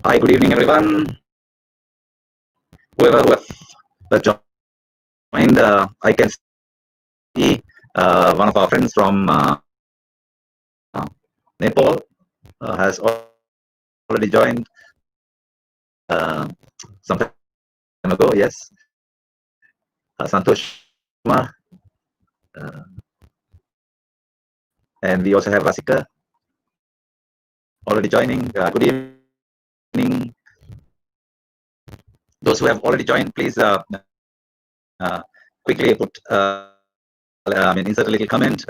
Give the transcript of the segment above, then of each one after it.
Hi, good evening, everyone. Whoever joined, I can see one of our friends from Nepal has already joined some time ago. Yes, Santosh Kumar, and we also have Rasika already joining. Good evening. Those who have already joined, please quickly put, insert a little comment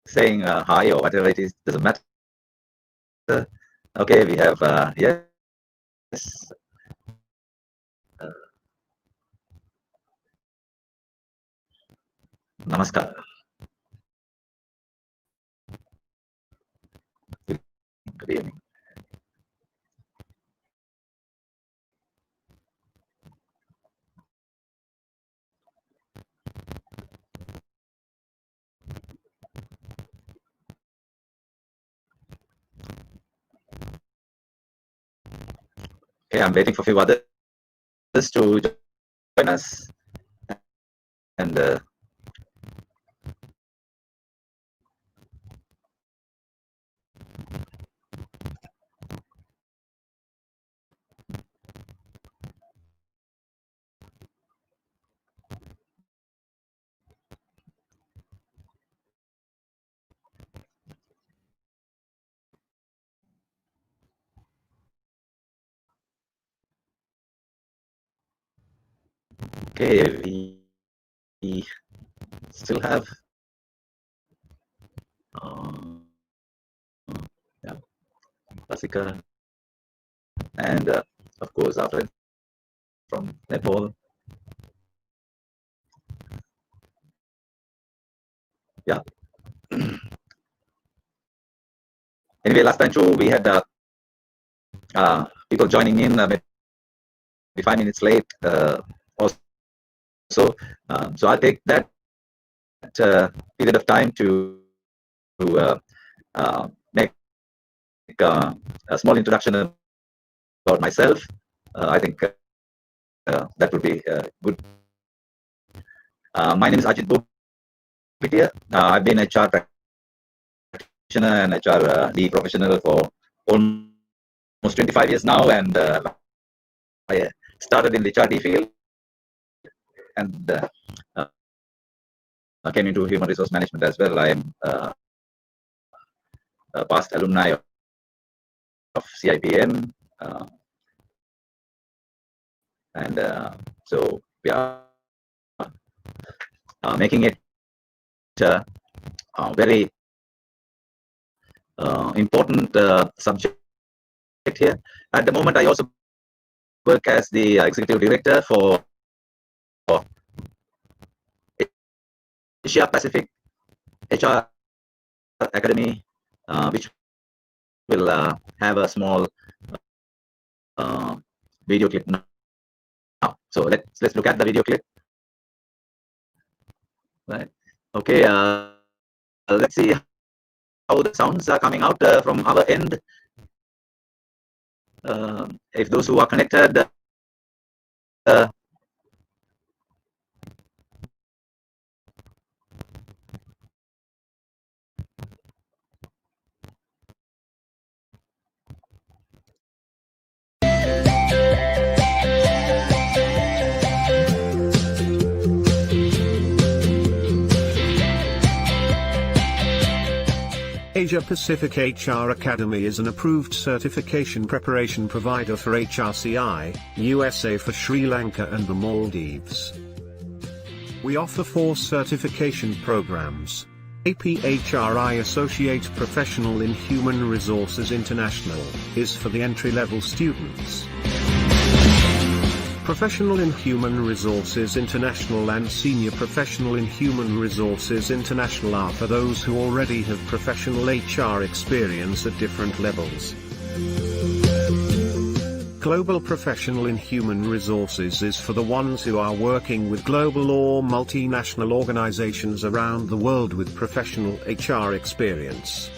saying hi or whatever it is. Doesn't matter. Okay, we have yes. Namaskar. Good evening. Okay, I'm waiting for a few others to join us. And okay, we still have yeah, Rasika, and of course our friend from Nepal. Yeah. Anyway, last time too we had people joining in maybe 5 minutes late. Also, so I'll take that period of time to make a small introduction about myself. I think that would be good. My name is Ajith Bopitiya. I've been HR practitioner and HR lead professional for almost 25 years now, and I started in the charity field and came into human resource management as well. I am a past alumni of CIPM, and so we are making it very important subject here. At the moment, I also work as the executive director for Asia Pacific HR Academy, which will have a small video clip now. So let's look at the video clip. Right. Okay. Let's see how the sounds are coming out from our end. If those who are connected Asia Pacific HR Academy is an approved certification preparation provider for HRCI, USA for Sri Lanka and the Maldives. We offer 4 certification programs. APHRI Associate Professional in Human Resources International is for the entry-level students. Professional in Human Resources International and Senior Professional in Human Resources International are for those who already have professional HR experience at different levels. Global Professional in Human Resources is for the ones who are working with global or multinational organizations around the world with professional HR experience.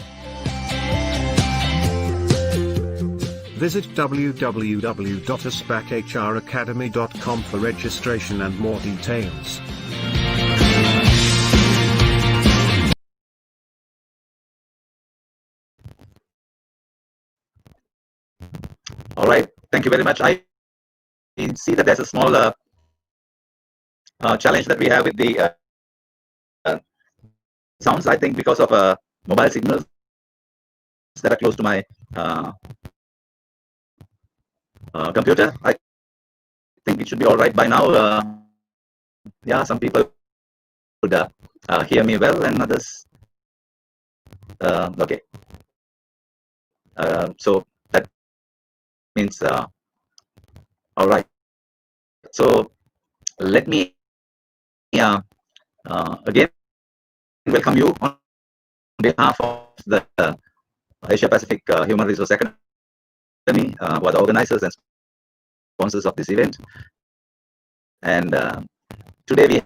Visit www.aspachracademy.com for registration and more details. All right, thank you very much. I see that there's a small challenge that we have with the sounds. I think because of mobile signals that are close to my computer. I think it should be all right by now. Yeah, some people would hear me well, and others. Okay. So that means all right. So let me again welcome you on behalf of the Asia Pacific Human Resource Academy, who are the organizers and sponsors of this event. And today we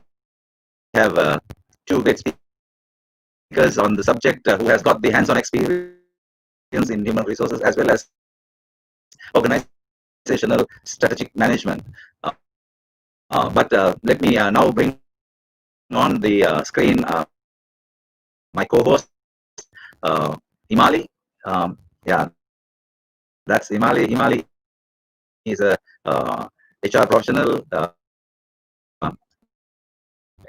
have two great speakers on the subject who has got the hands-on experience in human resources as well as organizational strategic management. But let me now bring on the screen my co-host, Imali. Yeah, that's Imali. Imali is a HR professional.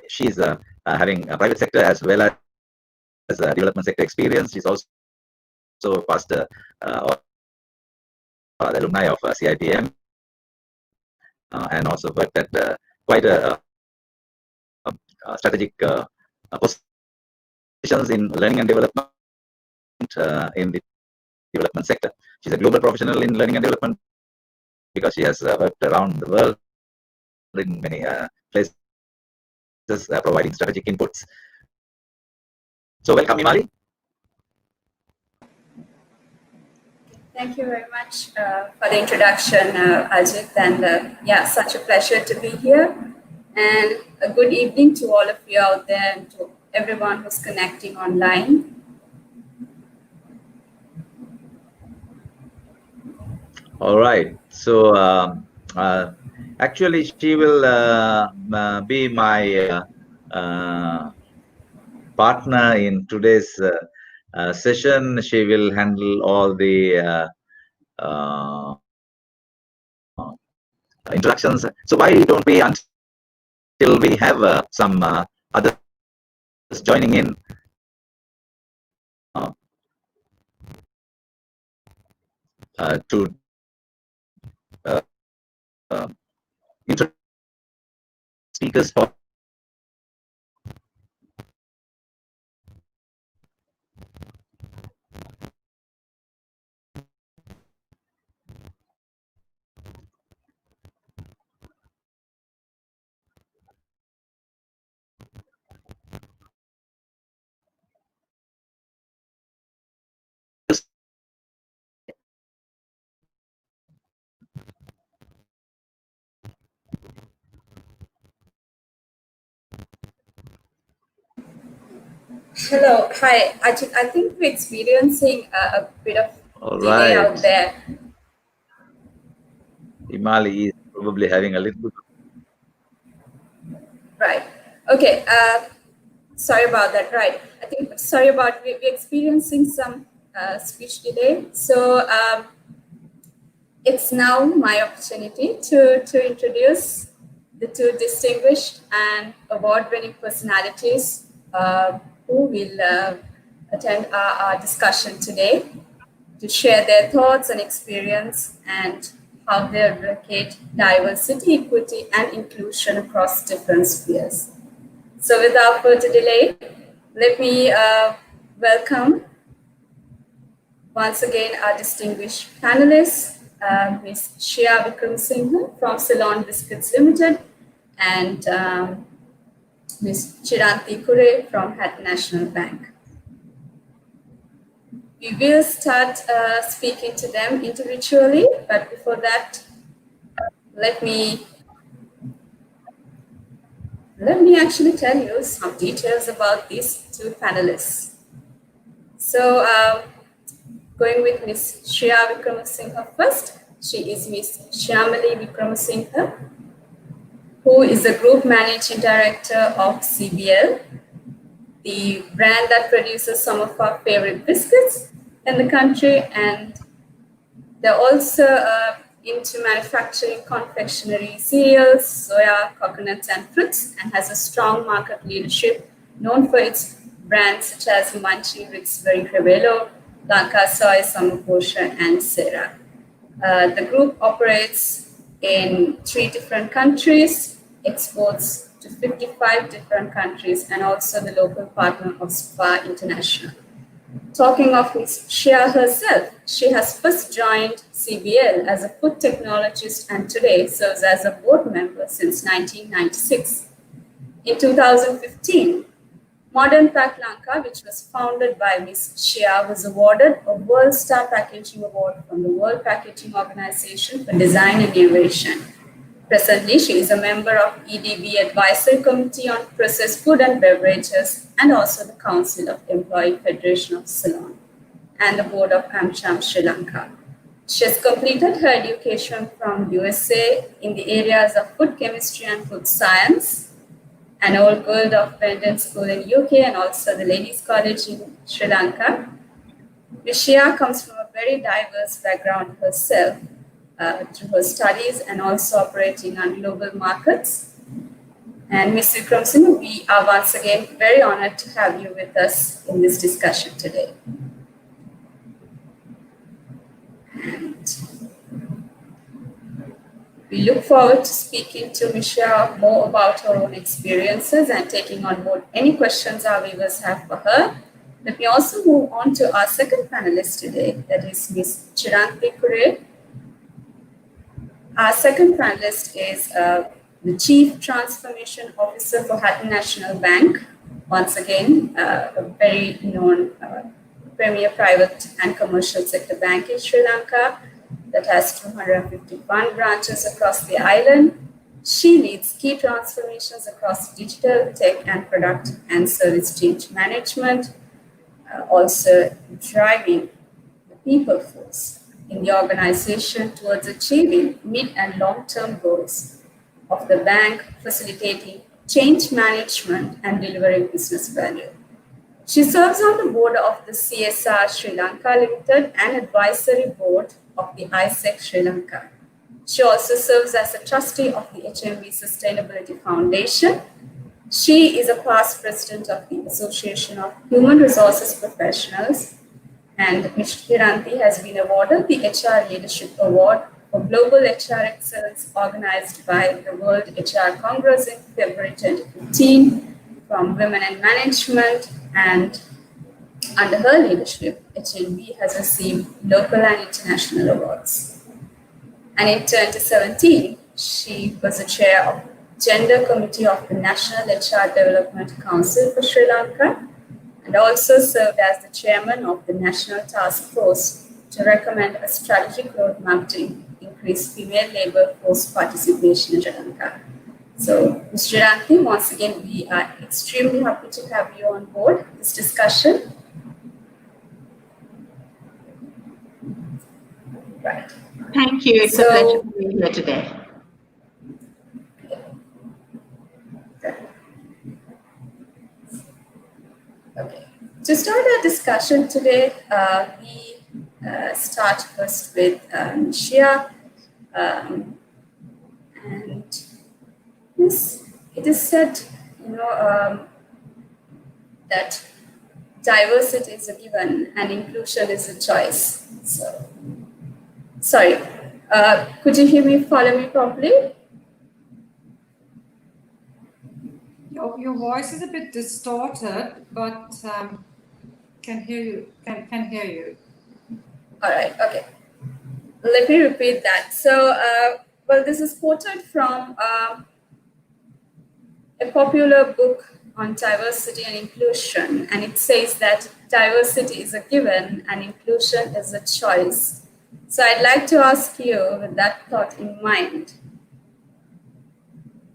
She's having a private sector as well as development sector experience. She's also past alumni of CIPM and also worked at quite a strategic positions in learning and development in the development sector. She's a global professional in learning and development because she has worked around the world in many places providing strategic inputs. So welcome, Imali. Thank you very much for the introduction, Ajith, and yeah, such a pleasure to be here. And a good evening to all of you out there and to everyone who's connecting online. All right. So actually, she will be my partner in today's session. She will handle all the introductions. So why don't we, until we have some others joining in, to introduce speakers for Hello, hi, Ajith. I think we're experiencing a bit of delay out there. Imali is probably having a little. Right. Okay. Sorry about that. Right. I think sorry about we're experiencing some speech delay. So it's now my opportunity to introduce the two distinguished and award-winning personalities who will attend our discussion today to share their thoughts and experience and how they advocate diversity, equity, and inclusion across different spheres. So without further delay, let me welcome once again our distinguished panelists, Ms. Shea Wickramasingha from Ceylon Biscuits Limited and Ms. Chiranthi from Hatton National Bank. We will start speaking to them individually, but before that, let me actually tell you some details about these two panelists. So Going with Ms. Shea Wickramasingha first. She is Ms. Imali Wickramasingha, who is the Group Managing Director of CBL, the brand that produces some of our favorite biscuits in the country. And they're also into manufacturing confectionery cereals, soya, coconuts, and fruits, and has a strong market leadership known for its brands such as Munchie, Ritzberry, Crevello, Lanka, Soy, Samaposha, and Sera. The group operates in 3 different countries, exports to 55 different countries, and also the local partner of SPA International. Talking of Ms. Shea herself, she has first joined CBL as a food technologist and today serves as a board member since 1996. In 2015, Modern Pack Lanka, which was founded by Ms. Shea, was awarded a World Star Packaging Award from the World Packaging Organization for Design and Innovation. Presently, she is a member of EDB Advisory Committee on Processed Food and Beverages and also the Council of Employee Federation of Ceylon and the Board of AmCham Sri Lanka. She has completed her education from USA in the areas of food chemistry and food science, an old girl of Brendan School in UK and also the Ladies College in Sri Lanka. Shea comes from a very diverse background herself through her studies and also operating on global markets. And Ms. Wickramasingha, we are once again very honored to have you with us in this discussion today. And we look forward to speaking to Ms. Shea more about her own experiences and taking on board any questions our viewers have for her. Let me also move on to our second panelist today, that is Ms. Chiranthi Cooray. Our second panelist is the Chief Transformation Officer for Hatton National Bank. Once again, a very known premier private and commercial sector bank in Sri Lanka that has 251 branches across the island. She leads key transformations across digital, tech, and product and service change management, also driving the people force in the organization towards achieving mid and long-term goals of the bank, facilitating change management and delivering business value. She serves on the board of the CSR Sri Lanka Limited and advisory board of the ISEC Sri Lanka. She also serves as a trustee of the HMB Sustainability Foundation. She is a past president of the Association of Human Resources Professionals, and Ms. Chiranthi has been awarded the HR Leadership Award for Global HR Excellence organized by the World HR Congress in February 2015 from Women in Management, and under her leadership, HNB has received local and international awards. And in 2017, she was the chair of Gender Committee of the National HR Development Council for Sri Lanka and also served as the chairman of the National Task Force to recommend a strategic roadmap to increase female labor force participation in Sri Lanka. So, Ms. Chiranthi, once again, we are extremely happy to have you on board this discussion. Right. Thank you. It's a pleasure to be here today. Okay. To start our discussion today, we start first with Shea. And it is said, that diversity is a given and inclusion is a choice. So, sorry, could you follow me properly? Your voice is a bit distorted, but can hear you. Can hear you. All right. Okay. Let me repeat that. So, well, this is quoted from a popular book on diversity and inclusion, and it says that diversity is a given and inclusion is a choice. So I'd like to ask you, with that thought in mind,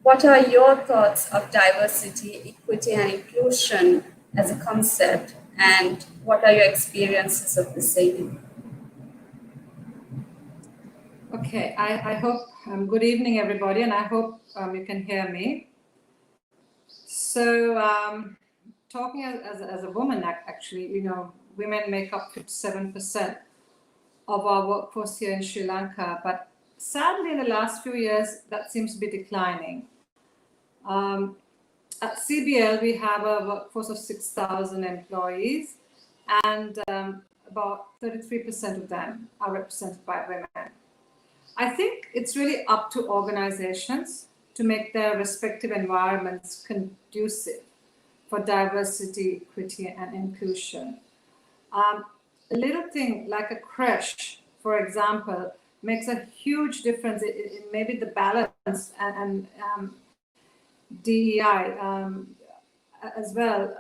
what are your thoughts of diversity, equity, and inclusion as a concept, and what are your experiences of the same? Okay, I hope, good evening everybody, and I hope you can hear me. So talking as a woman, actually, you know, women make up 57% of our workforce here in Sri Lanka, but sadly in the last few years, that seems to be declining. At CBL, we have a workforce of 6,000 employees, and about 33% of them are represented by women. I think it's really up to organizations to make their respective environments conducive for diversity, equity, and inclusion. A little thing like a creche, for example, makes a huge difference in maybe the balance and DEI as well.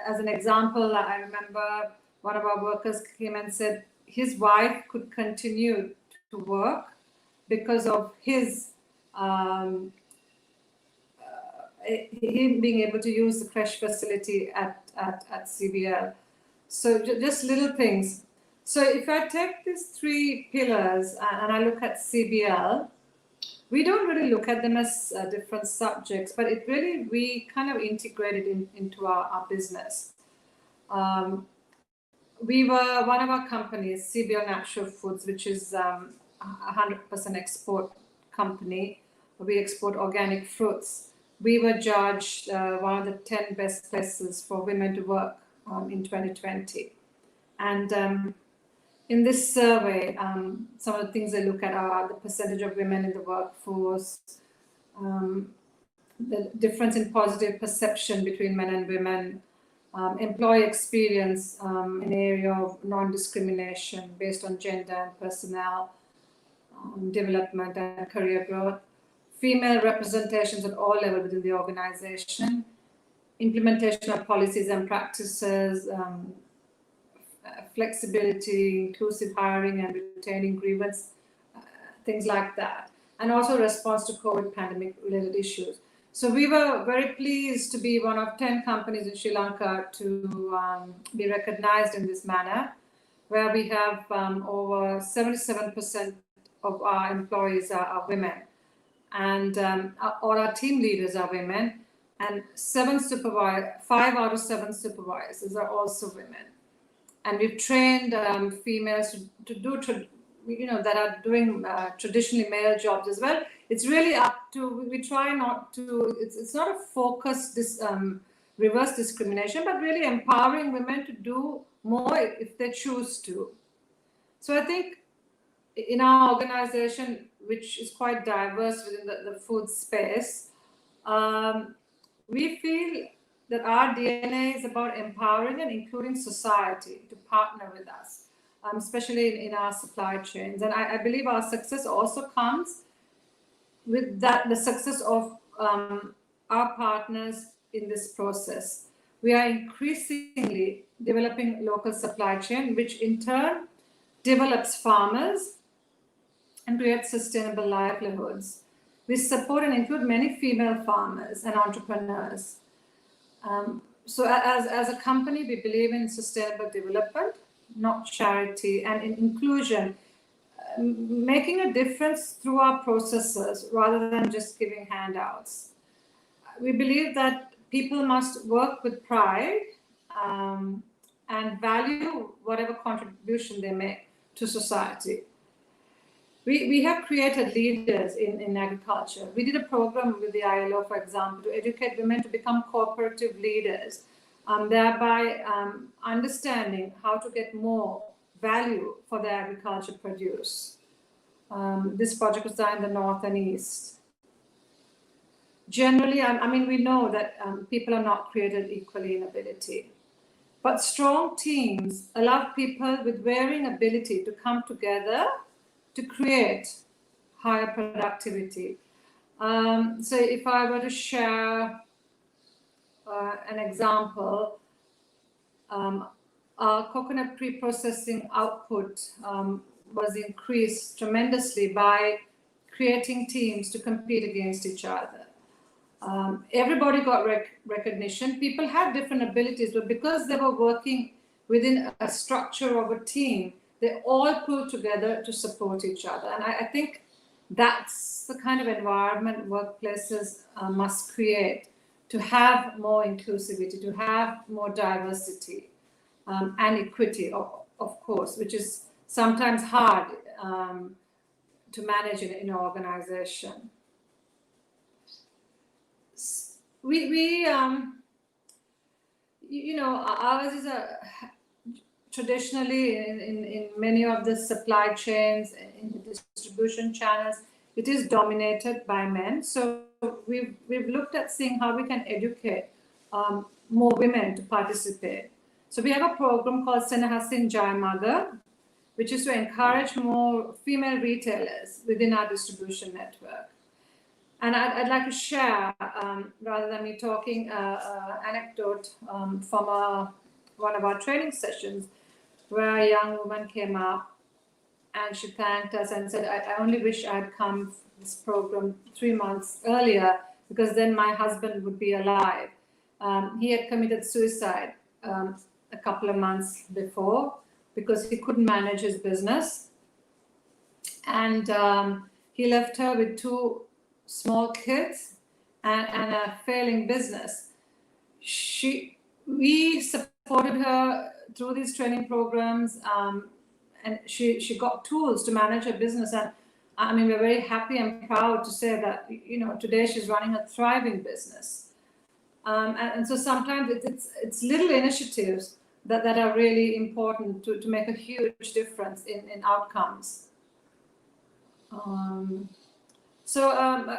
As an example, I remember one of our workers came and said his wife could continue to work because of his him being able to use the creche facility at CBL. So just little things. So if I take these three pillars and I look at CBL, we don't really look at them as different subjects, but it really, we kind of integrated into our business. We were one of our companies, CBL Natural Foods, which is 100% export company. We export organic fruits. We were judged one of the 10 best places for women to work in 2020. And in this survey, some of the things they look at are the percentage of women in the workforce, the difference in positive perception between men and women, employee experience in the area of non-discrimination based on gender and personnel development and career growth, female representations at all levels within the organization, implementation of policies and practices, flexibility, inclusive hiring and retaining grievance, things like that, and also response to COVID pandemic related issues. So we were very pleased to be one of 10 companies in Sri Lanka to be recognized in this manner, where we have over 77% of our employees are women, and all our team leaders are women, and 5 out of 7 supervisors are also women. And we've trained females to do, that are doing traditionally male jobs as well. It's really up to, we try not to, it's not a focused reverse discrimination, but really empowering women to do more if they choose to. So I think in our organization, which is quite diverse within the food space, we feel that our DNA is about empowering and including society to partner with us, especially in our supply chains. And I believe our success also comes with that, the success of our partners in this process. We are increasingly developing local supply chain, which in turn develops farmers and creates sustainable livelihoods. We support and include many female farmers and entrepreneurs. So as a company, we believe in sustainable development, not charity, and in inclusion, making a difference through our processes rather than just giving handouts. We believe that people must work with pride and value whatever contribution they make to society. We have created leaders in agriculture. We did a program with the ILO, for example, to educate women to become cooperative leaders, thereby understanding how to get more value for the agriculture produce. This project was done in the North and East. Generally, we know that people are not created equally in ability, but strong teams allow people with varying ability to come together to create higher productivity. So if I were to share an example, our coconut pre-processing output was increased tremendously by creating teams to compete against each other. Everybody got recognition. People had different abilities, but because they were working within a structure of a team, they all pull together to support each other. And I think that's the kind of environment workplaces must create, to have more inclusivity, to have more diversity and equity, of course, which is sometimes hard to manage in an organization. Ours is traditionally in many of the supply chains, in the distribution channels, it is dominated by men. So we've looked at seeing how we can educate more women to participate. So we have a program called Snehasingh-Jayawardena, which is to encourage more female retailers within our distribution network. And I'd like to share, rather than me talking, anecdote from one of our training sessions, where a young woman came up and she thanked us and said, I only wish I had come to this program 3 months earlier, because then my husband would be alive. He had committed suicide a couple of months before because he couldn't manage his business. And he left her with 2 small kids and a failing business. We supported her through these training programs, and she got tools to manage her business. And I mean, we're very happy and proud to say that, today she's running a thriving business. And so sometimes it's little initiatives that are really important to make a huge difference in outcomes. So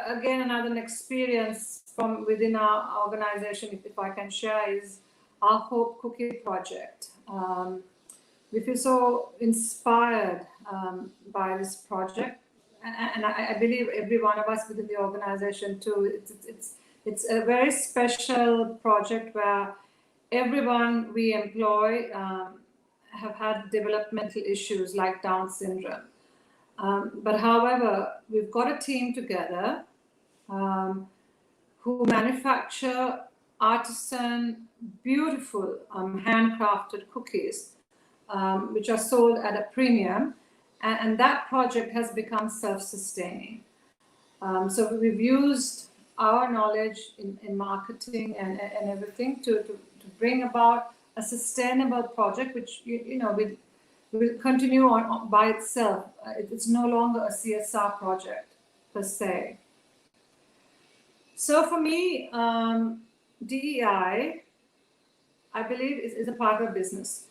again, another experience from within our organization, if I can share, is our Hope Cookie project. We feel so inspired by this project, and I believe every one of us within the organization too. It's a very special project where everyone we employ have had developmental issues like Down syndrome. But however, we've got a team together who manufacture artisan, beautiful handcrafted cookies, which are sold at a premium. And that project has become self-sustaining. So we've used our knowledge in marketing and everything to bring about a sustainable project, which will continue on by itself. It's no longer a CSR project per se. So for me, DEI, I believe, is a part of our business.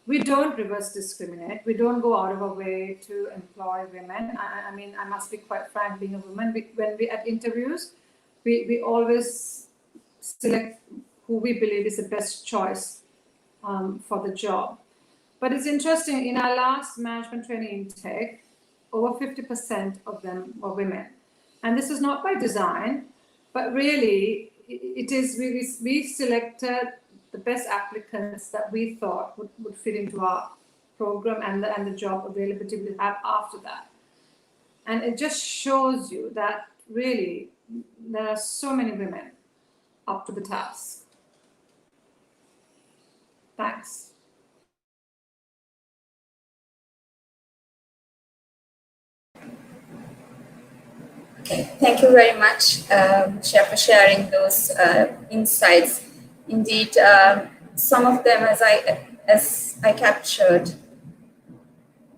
We don't reverse discriminate. We don't go out of our way to employ women. I mean, I must be quite frank, being a woman, when we at interviews, we always select who we believe is the best choice for the job. But it's interesting, in our last management training intake, over 50% of them were women. And this is not by design, but really it is, we selected the best applicants that we thought would fit into our program and the job availability we have after that. And it just shows you that really there are so many women up to the task. Thanks. Okay, thank you very much, Shea, for sharing those insights. Indeed, some of them, as I captured,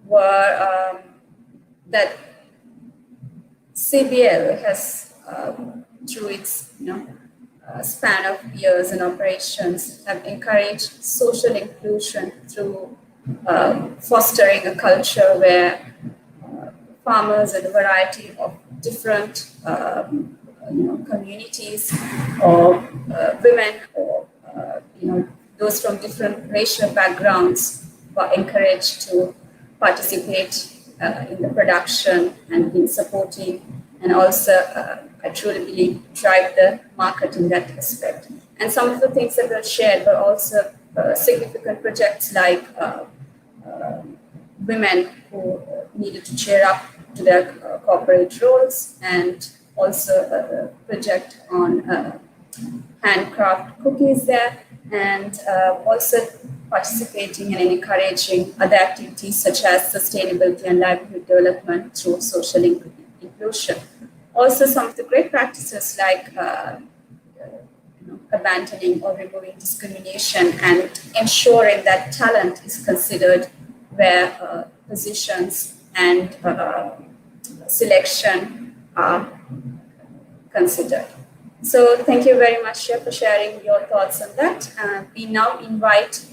were that CBL has, through its span of years and operations, have encouraged social inclusion through fostering a culture where farmers and a variety of different communities, or women, or those from different racial backgrounds were encouraged to participate in the production and in supporting, and also I truly believe drive the market in that aspect. And some of the things that were shared were also significant projects like women who needed to cheer up to their corporate roles, and also a project on handcraft cookies there, and also participating and encouraging other activities such as sustainability and livelihood development through social inclusion. Also, some of the great practices like abandoning or removing discrimination and ensuring that talent is considered where positions and selection are considered. So thank you very much, Shea, for sharing your thoughts on that. We now invite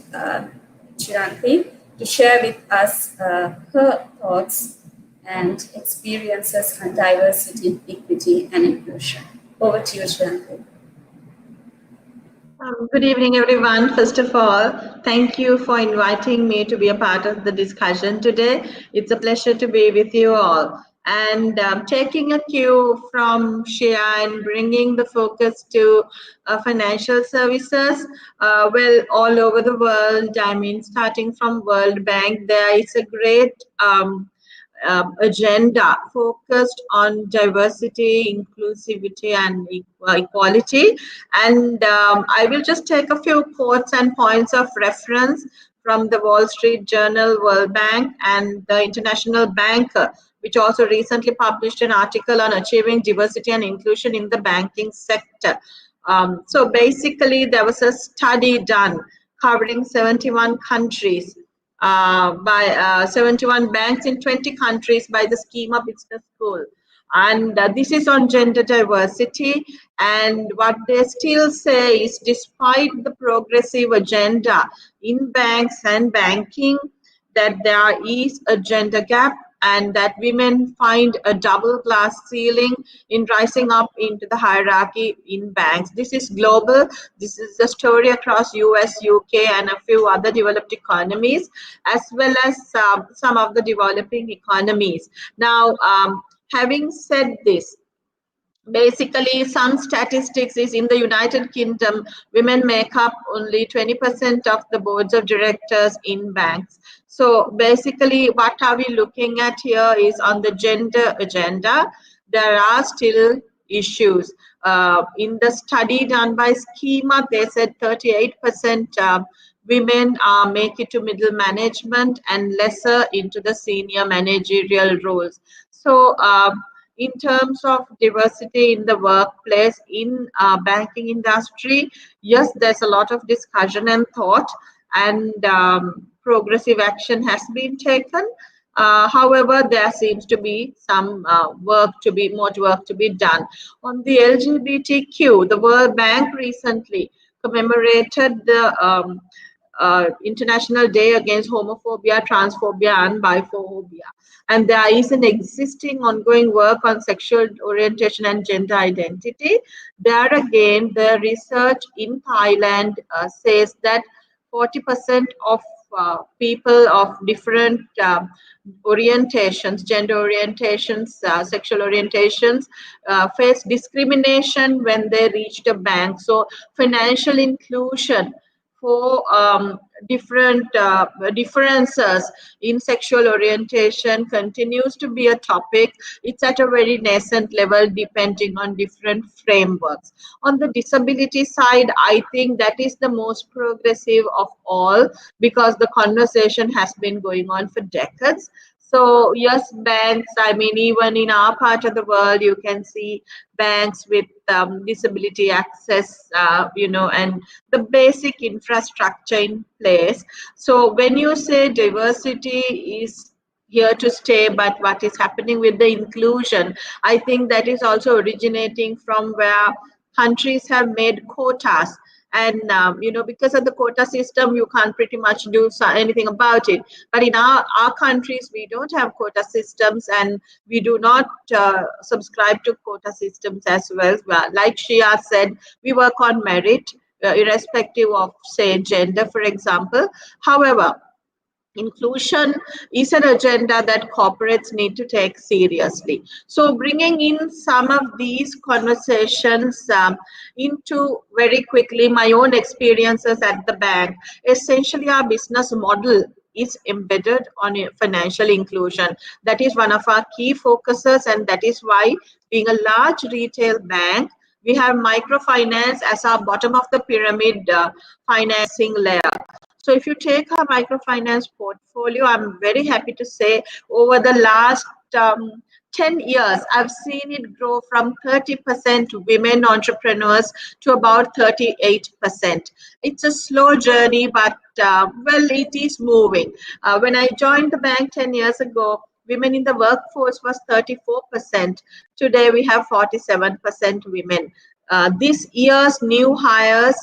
Chiranthi to share with us her thoughts and experiences on diversity, equity, and inclusion. Over to you, Chiranthi. Good evening, everyone. First of all, thank you for inviting me to be a part of the discussion today. It's a pleasure to be with you all. And taking a cue from Shea and bringing the focus to financial services, well, all over the world, I mean, starting from World Bank, there is a great agenda focused on diversity, inclusivity, and equality. And I will just take a few quotes and points of reference from the Wall Street Journal, World Bank, and the International Banker, which also recently published an article on achieving diversity and inclusion in the banking sector. So basically, there was a study done covering 71 countries by 71 banks in 20 countries by the Schema Business School. And this is on gender diversity. And what they still say is, despite the progressive agenda in banks and banking, that there is a gender gap and that women find a double glass ceiling in rising up into the hierarchy in banks. This is global. This is the story across US, UK, and a few other developed economies, as well as some of the developing economies. Now, having said this, basically, some statistics is in the United Kingdom, women make up only 20% of the boards of directors in banks. So basically, what are we looking at here is on the gender agenda, there are still issues. In the study done by Schema, they said 38% women make it to middle management and lesser into the senior managerial roles. So in terms of diversity in the workplace, in banking industry, yes, there's a lot of discussion and thought, and progressive action has been taken. However, there seems to be some more work to be done. On the LGBTQ, the World Bank recently commemorated the International Day Against Homophobia, Transphobia, and Biphobia. And there is an existing ongoing work on sexual orientation and gender identity. There again, the research in Thailand says that 40% of people of different orientations, gender orientations, sexual orientations, face discrimination when they reach the bank. So financial inclusion for different differences in sexual orientation continues to be a topic. It's at a very nascent level depending on different frameworks. On the disability side, I think that is the most progressive of all, because the conversation has been going on for decades. So yes, banks, I mean, even in our part of the world, you can see banks with disability access, and the basic infrastructure in place. So when you say diversity is here to stay, but what is happening with the inclusion, I think that is also originating from where countries have made quotas. And, because of the quota system, you can't pretty much do anything about it. But in our countries, we don't have quota systems, and we do not subscribe to quota systems as well. Like Shea said, we work on merit, irrespective of, say, gender, for example. However, inclusion is an agenda that corporates need to take seriously. So bringing in some of these conversations into very quickly my own experiences at the bank, essentially our business model is embedded on financial inclusion. That is one of our key focuses, and that is why, being a large retail bank, we have microfinance as our bottom of the pyramid financing layer. So if you take our microfinance portfolio, I'm very happy to say over the last 10 years, I've seen it grow from 30% women entrepreneurs to about 38%. It's a slow journey, but well, it is moving. When I joined the bank 10 years ago, women in the workforce was 34%. Today we have 47% women. This year's new hires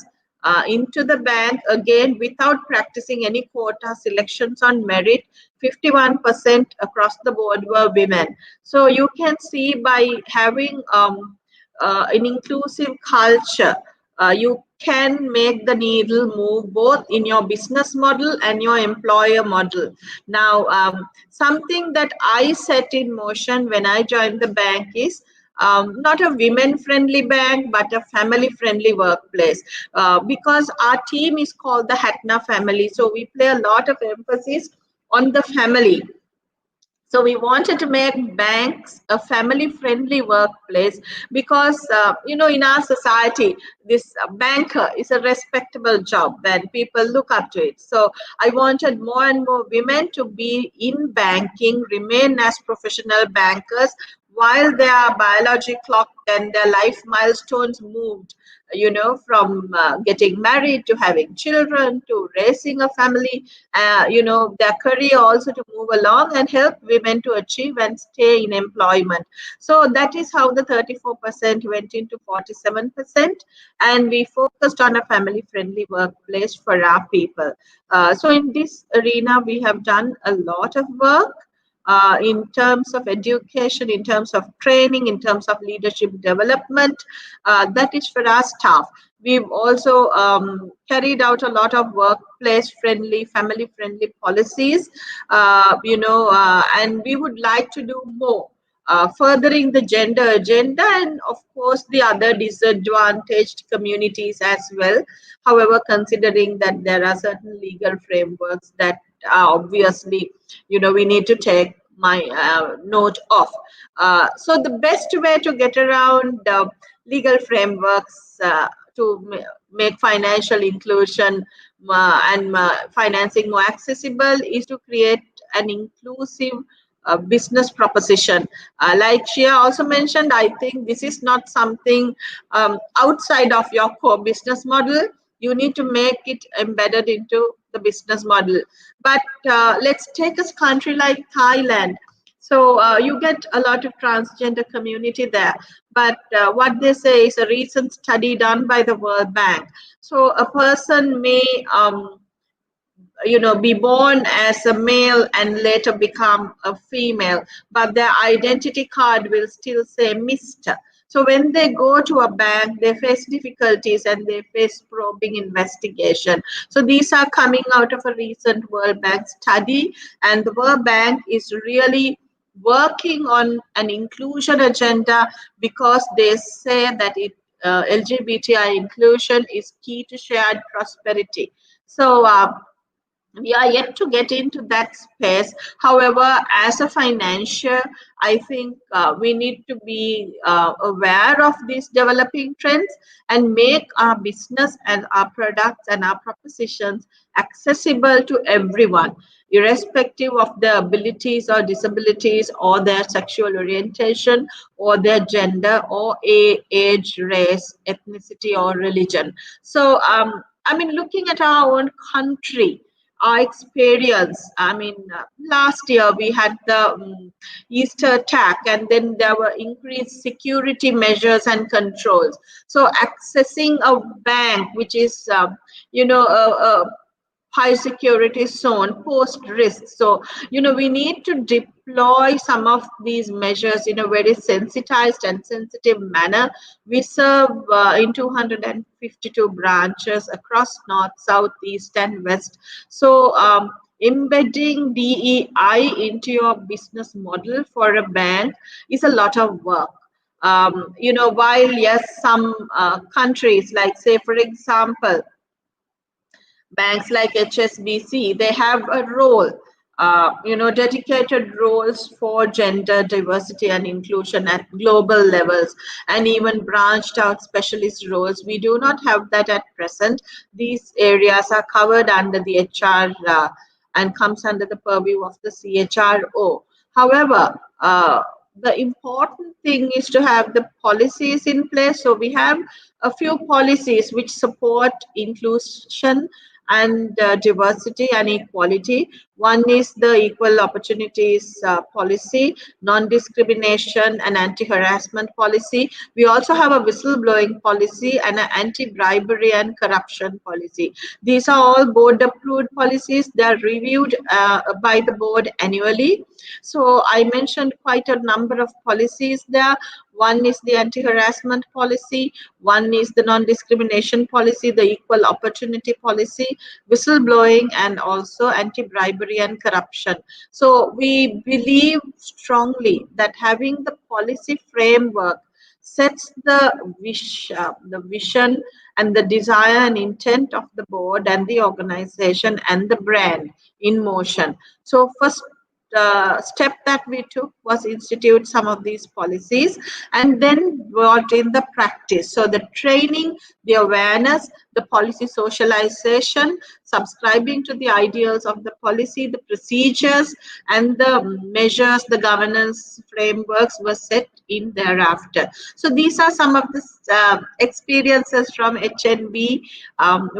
into the bank, again without practicing any quota selections on merit, 51% across the board were women. So you can see by having an inclusive culture, you can make the needle move both in your business model and your employer model. Now, something that I set in motion when I joined the bank is not a women-friendly bank, but a family-friendly workplace. Because our team is called the Hatton family, so we play a lot of emphasis on the family. So we wanted to make banks a family-friendly workplace because, in our society, this banker is a respectable job and people look up to it. So I wanted more and more women to be in banking, remain as professional bankers while their biology clock and their life milestones moved, from getting married to having children to raising a family, their career also to move along and help women to achieve and stay in employment. So that is how the 34% went into 47%, and we focused on a family-friendly workplace for our people. So in this arena, we have done a lot of work. In terms of education, in terms of training, in terms of leadership development, that is for our staff. We've also carried out a lot of workplace-friendly, family-friendly policies, and we would like to do more, furthering the gender agenda and, of course, the other disadvantaged communities as well. However, considering that there are certain legal frameworks that obviously, we need to take my note of. So the best way to get around legal frameworks to make financial inclusion and financing more accessible is to create an inclusive business proposition. Like Shea also mentioned, I think this is not something outside of your core business model. You need to make it embedded into the business model. But let's take a country like Thailand. So you get a lot of transgender community there. But what they say is a recent study done by the World Bank. So a person may be born as a male and later become a female, but their identity card will still say Mr. So when they go to a bank, they face difficulties and they face probing investigation. So these are coming out of a recent World Bank study, and the World Bank is really working on an inclusion agenda because they say that LGBTI inclusion is key to shared prosperity. So we are yet to get into that space. However, as a financier, I think we need to be aware of these developing trends and make our business and our products and our propositions accessible to everyone, irrespective of their abilities or disabilities or their sexual orientation or their gender or age, race, ethnicity, or religion. So, looking at our own country, our experience, last year we had the Easter attack, and then there were increased security measures and controls. So accessing a bank, which is, a high security zone, post risk. So, we need to deploy some of these measures in a very sensitized and sensitive manner. We serve in 252 branches across North, South, East, and West. So, embedding DEI into your business model for a bank is a lot of work. While yes, some countries, like say, for example, banks like HSBC, they have a role dedicated roles for gender diversity and inclusion at global levels, and even branched out specialist roles. We do not have that at present. These areas are covered under the HR and comes under the purview of the CHRO. However, the important thing is to have the policies in place. So we have a few policies which support inclusion and diversity and equality. One is the equal opportunities policy, non-discrimination and anti-harassment policy. We also have a whistleblowing policy and an anti-bribery and corruption policy. These are all board approved policies. They are reviewed by the board annually. So I mentioned quite a number of policies there. One is the anti-harassment policy, one is the non-discrimination policy, the equal opportunity policy, whistleblowing, and also anti-bribery and corruption. So we believe strongly that having the policy framework sets the vision and the desire and intent of the board and the organization and the brand in motion. So first step that we took was institute some of these policies and then brought in the practice. So the training, the awareness, the policy socialization, subscribing to the ideals of the policy, the procedures and the measures, the governance frameworks were set in thereafter. So these are some of the experiences from HNB,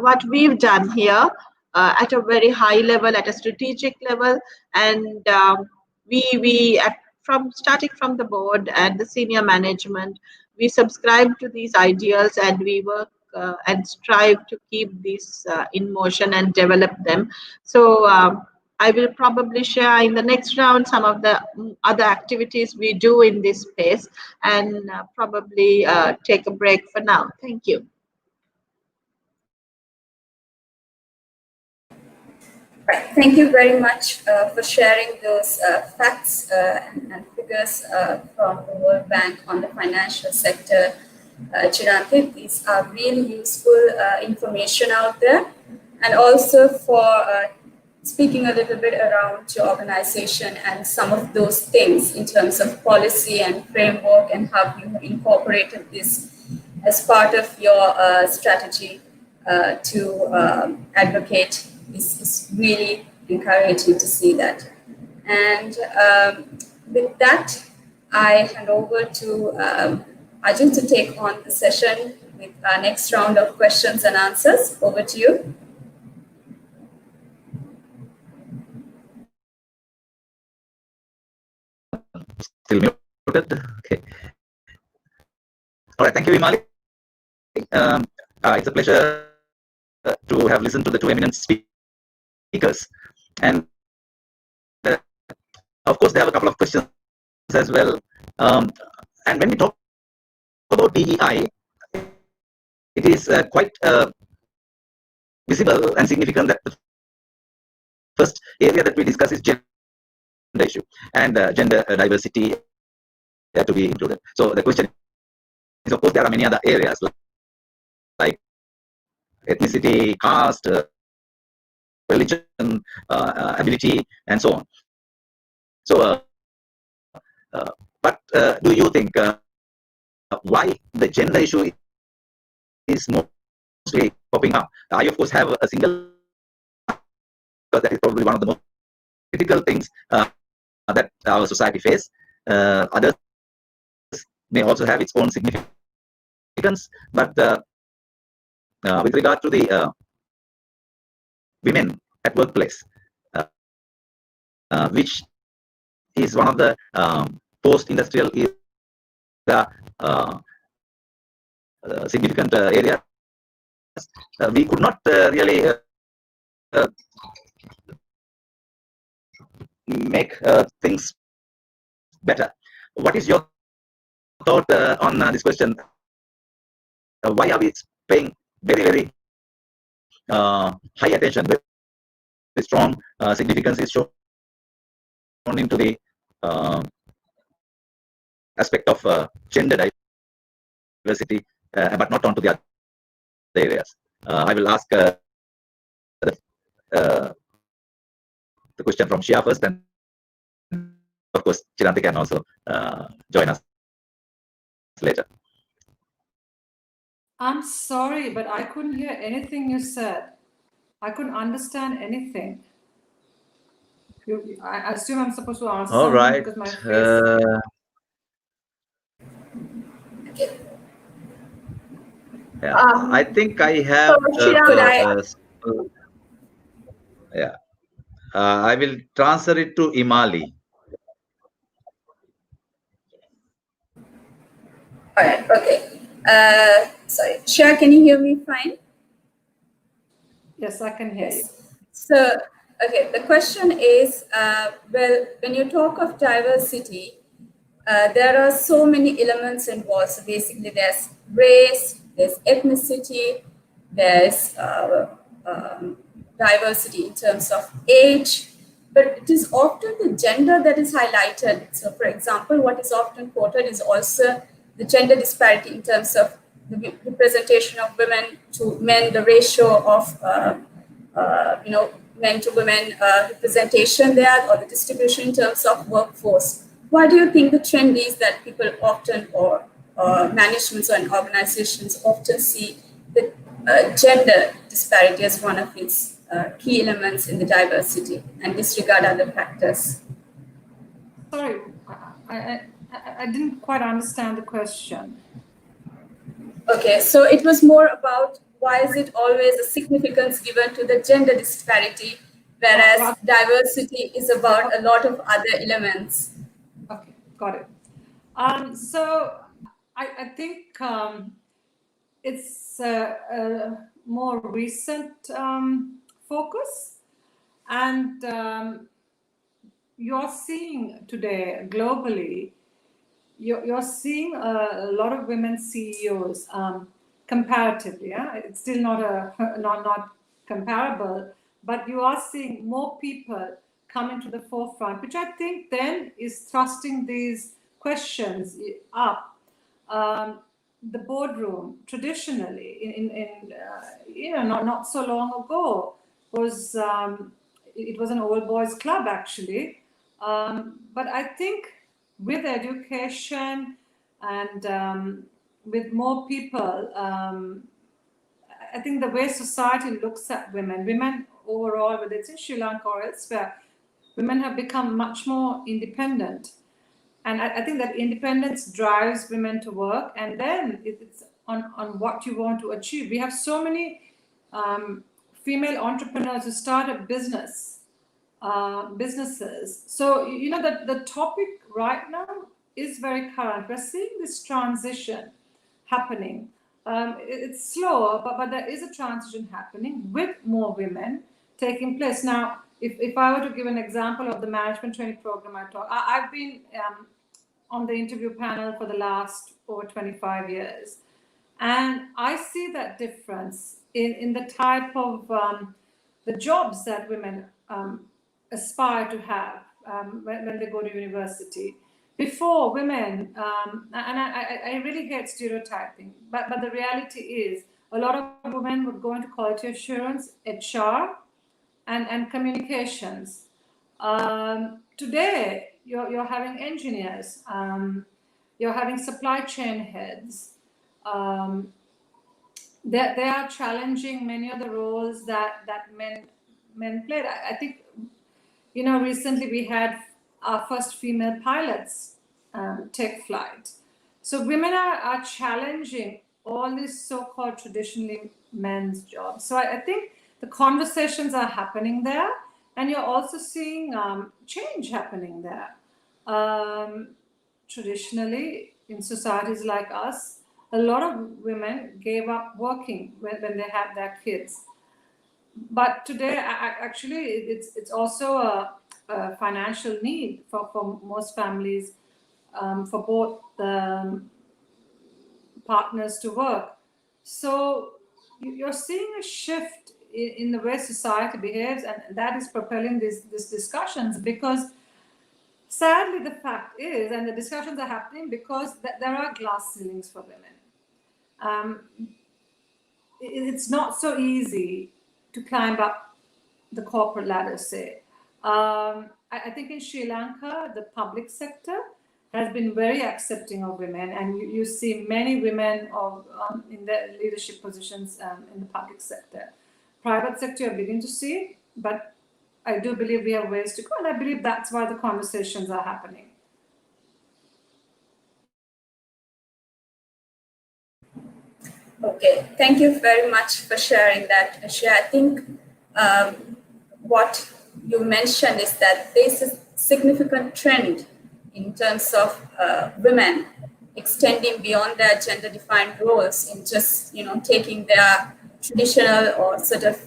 what we've done here. At a very high level, at a strategic level, and from starting from the board and the senior management, we subscribe to these ideals and we work and strive to keep these in motion and develop them. So I will probably share in the next round some of the other activities we do in this space and probably take a break for now. Thank you. Right. Thank you very much for sharing those facts and figures from the World Bank on the financial sector, Chiranthi. These are really useful information out there, and also for speaking a little bit around your organization and some of those things in terms of policy and framework and how you have incorporated this as part of your strategy to advocate. Is really encouraging to see that. And with that, I hand over to Ajith to take on the session with our next round of questions and answers. Over to you. Still muted. Okay. All right. Thank you, Imali. It's a pleasure to have listened to the two eminent speakers. And of course, they have a couple of questions as well. And when we talk about DEI, it is quite visible and significant that the first area that we discuss is gender issue and gender diversity to be included. So the question is, of course, there are many other areas like ethnicity, caste, religion, ability, and so on. So, but do you think why the gender issue is mostly popping up? I, of course, have a single, because that is probably one of the most critical things that our society face. Others may also have its own significance, but with regard to the women at workplace, which is one of the post-industrial era significant areas, we could not really make things better. What is your thought on this question? Why are we paying very, very high attention? Very strong significance is shown into the aspect of gender diversity, but not onto the other areas. I will ask the the question from Shea first, and of course, Chiranthi can also join us later. I'm sorry, but I couldn't hear anything you said. I couldn't understand anything. I assume I'm supposed to answer All something right. because my face. Yeah, I think I have. So should I? Yeah, I will transfer it to Imali. All right. Okay. Sorry. Shea, can you hear me fine? Yes, I can hear you. So, okay, the question is, well, when you talk of diversity, there are so many elements involved. So basically, there's race, there's ethnicity, there's diversity in terms of age, but it is often the gender that is highlighted. So, for example, what is often quoted is also the gender disparity in terms of the representation of women to men, the ratio of men to women representation there, or the distribution in terms of workforce. Why do you think the trend is that people often, or managements and organizations often see the gender disparity as one of its key elements in the diversity and disregard other factors? Sorry, I didn't quite understand the question. Okay, so it was more about why is it always a significance given to the gender disparity, whereas diversity is about a lot of other elements. Okay, got it. So I think it's a more recent focus, and you're seeing today globally, you're seeing a lot of women CEOs comparatively. Yeah, it's still not comparable, but you are seeing more people coming to the forefront, which I think then is thrusting these questions up. The boardroom traditionally, not so long ago, was it was an old boys club actually, but I think with education and with more people, I think the way society looks at women overall, whether it's in Sri Lanka or elsewhere, women have become much more independent. And I think that independence drives women to work, and then it's on what you want to achieve. We have so many female entrepreneurs who start a businesses. So, that the topic right now is very current. We're seeing this transition happening. It's slower, but there is a transition happening with more women taking place. Now, if I were to give an example of the management training program I've been on the interview panel for the last over 25 years. And I see that difference in the type of the jobs that women aspire to have when they go to university. Before, women, and I really hate stereotyping, but the reality is a lot of women would go into quality assurance, HR, and communications. Today, you're having engineers, you're having supply chain heads. They are challenging many of the roles that men played. I think, recently we had our first female pilots take flight. So women are challenging all these so-called traditionally men's jobs. So I think the conversations are happening there, and you're also seeing change happening there. Traditionally, in societies like us, a lot of women gave up working when they had their kids. But today, actually, it's also a financial need for most families, for both the partners to work. So you're seeing a shift in the way society behaves, and that is propelling these discussions, because sadly the fact is, and the discussions are happening because there are glass ceilings for women. It's not so easy to climb up the corporate ladder, say. I think in Sri Lanka, the public sector has been very accepting of women, and you see many women in the leadership positions in the public sector. Private sector, you're beginning to see, but I do believe we have ways to go, and I believe that's why the conversations are happening. Okay, thank you very much for sharing that, Shea. I think what you mentioned is that there's a significant trend in terms of women extending beyond their gender-defined roles in just, taking their traditional or sort of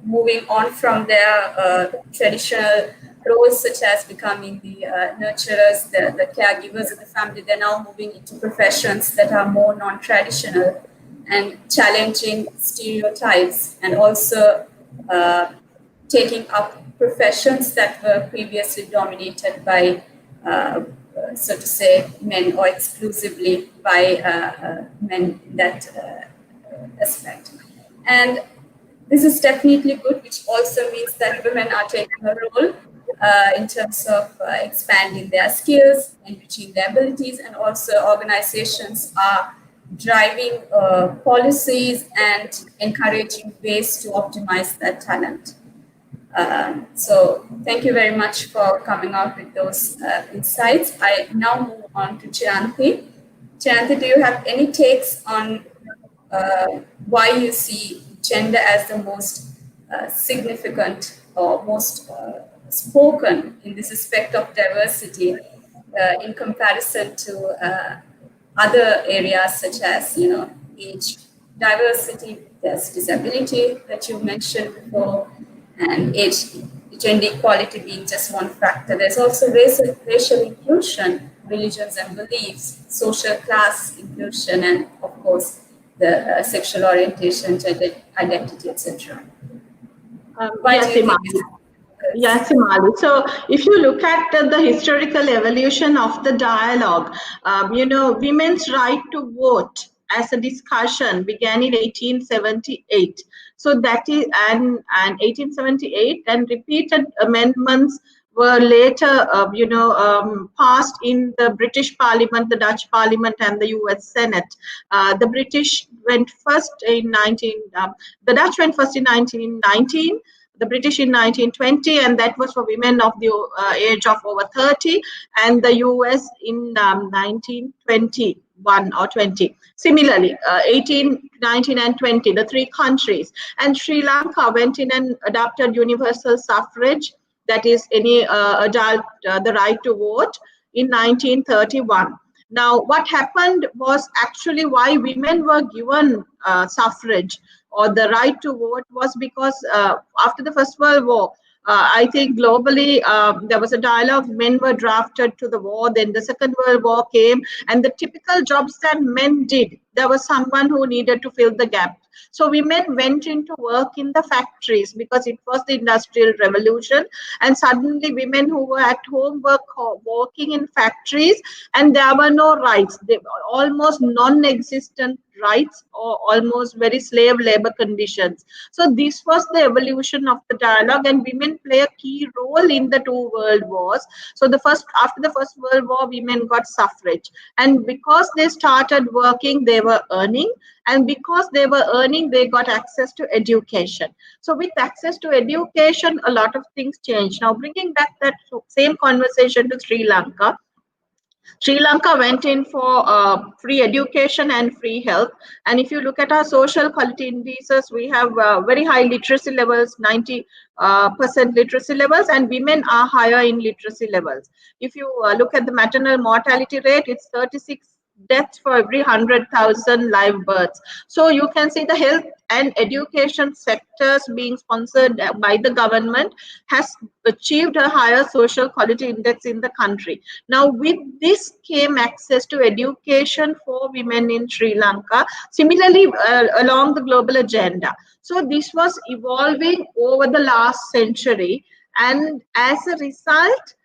moving on from their traditional roles, such as becoming the nurturers, the caregivers of the family. They're now moving into professions that are more non-traditional and challenging stereotypes, and also taking up professions that were previously dominated by, so to say, men, or exclusively by men in that aspect. And this is definitely good, which also means that women are taking a role in terms of expanding their skills, enriching their abilities, and also organizations are driving policies and encouraging ways to optimize that talent. So thank you very much for coming out with those insights. I now move on to Chiranthi. Chiranthi, do you have any takes on why you see gender as the most significant or most spoken in this aspect of diversity in comparison to other areas such as, age diversity, there's disability that you mentioned before, and gender equality being just one factor. There's also racial inclusion, religions and beliefs, social class inclusion, and of course, the sexual orientation, gender identity, etc. Yes, Imali. So if you look at the historical evolution of the dialogue, women's right to vote as a discussion began in 1878. So that is, and 1878, and repeated amendments were later, passed in the British Parliament, the Dutch Parliament, and the US Senate. The British went first in the Dutch went first in 1919. The British in 1920, and that was for women of the age of over 30, and the US in 1921 or 20. Similarly, 18, 19, and 20, the three countries. And Sri Lanka went in and adopted universal suffrage, that is, any adult, the right to vote, in 1931. Now, what happened was actually why women were given suffrage or the right to vote was because after the First World War, I think globally there was a dialogue, men were drafted to the war, then the Second World War came, and the typical jobs that men did, there was someone who needed to fill the gap. So women went into work in the factories because it was the Industrial Revolution, and suddenly women who were at home were working in factories, and there were no rights. They were almost non-existent rights, or almost very slave labor conditions. So this was the evolution of the dialogue, and women play a key role in the two world wars. So after the First World War, women got suffrage, and because they started working, they were earning, and because they were earning, they got access to education. So with access to education, a lot of things changed. Now bringing back that same conversation to Sri Lanka, Sri Lanka went in for free education and free health. And if you look at our social quality indices, we have very high literacy levels, 90% literacy levels, and women are higher in literacy levels. If you look at the maternal mortality rate, it's 36 deaths for every 100,000 live births. So you can see the health and education sectors being sponsored by the government has achieved a higher social quality index in the country. Now with this came access to education for women in Sri Lanka, similarly along the global agenda. So this was evolving over the last century, and as a result,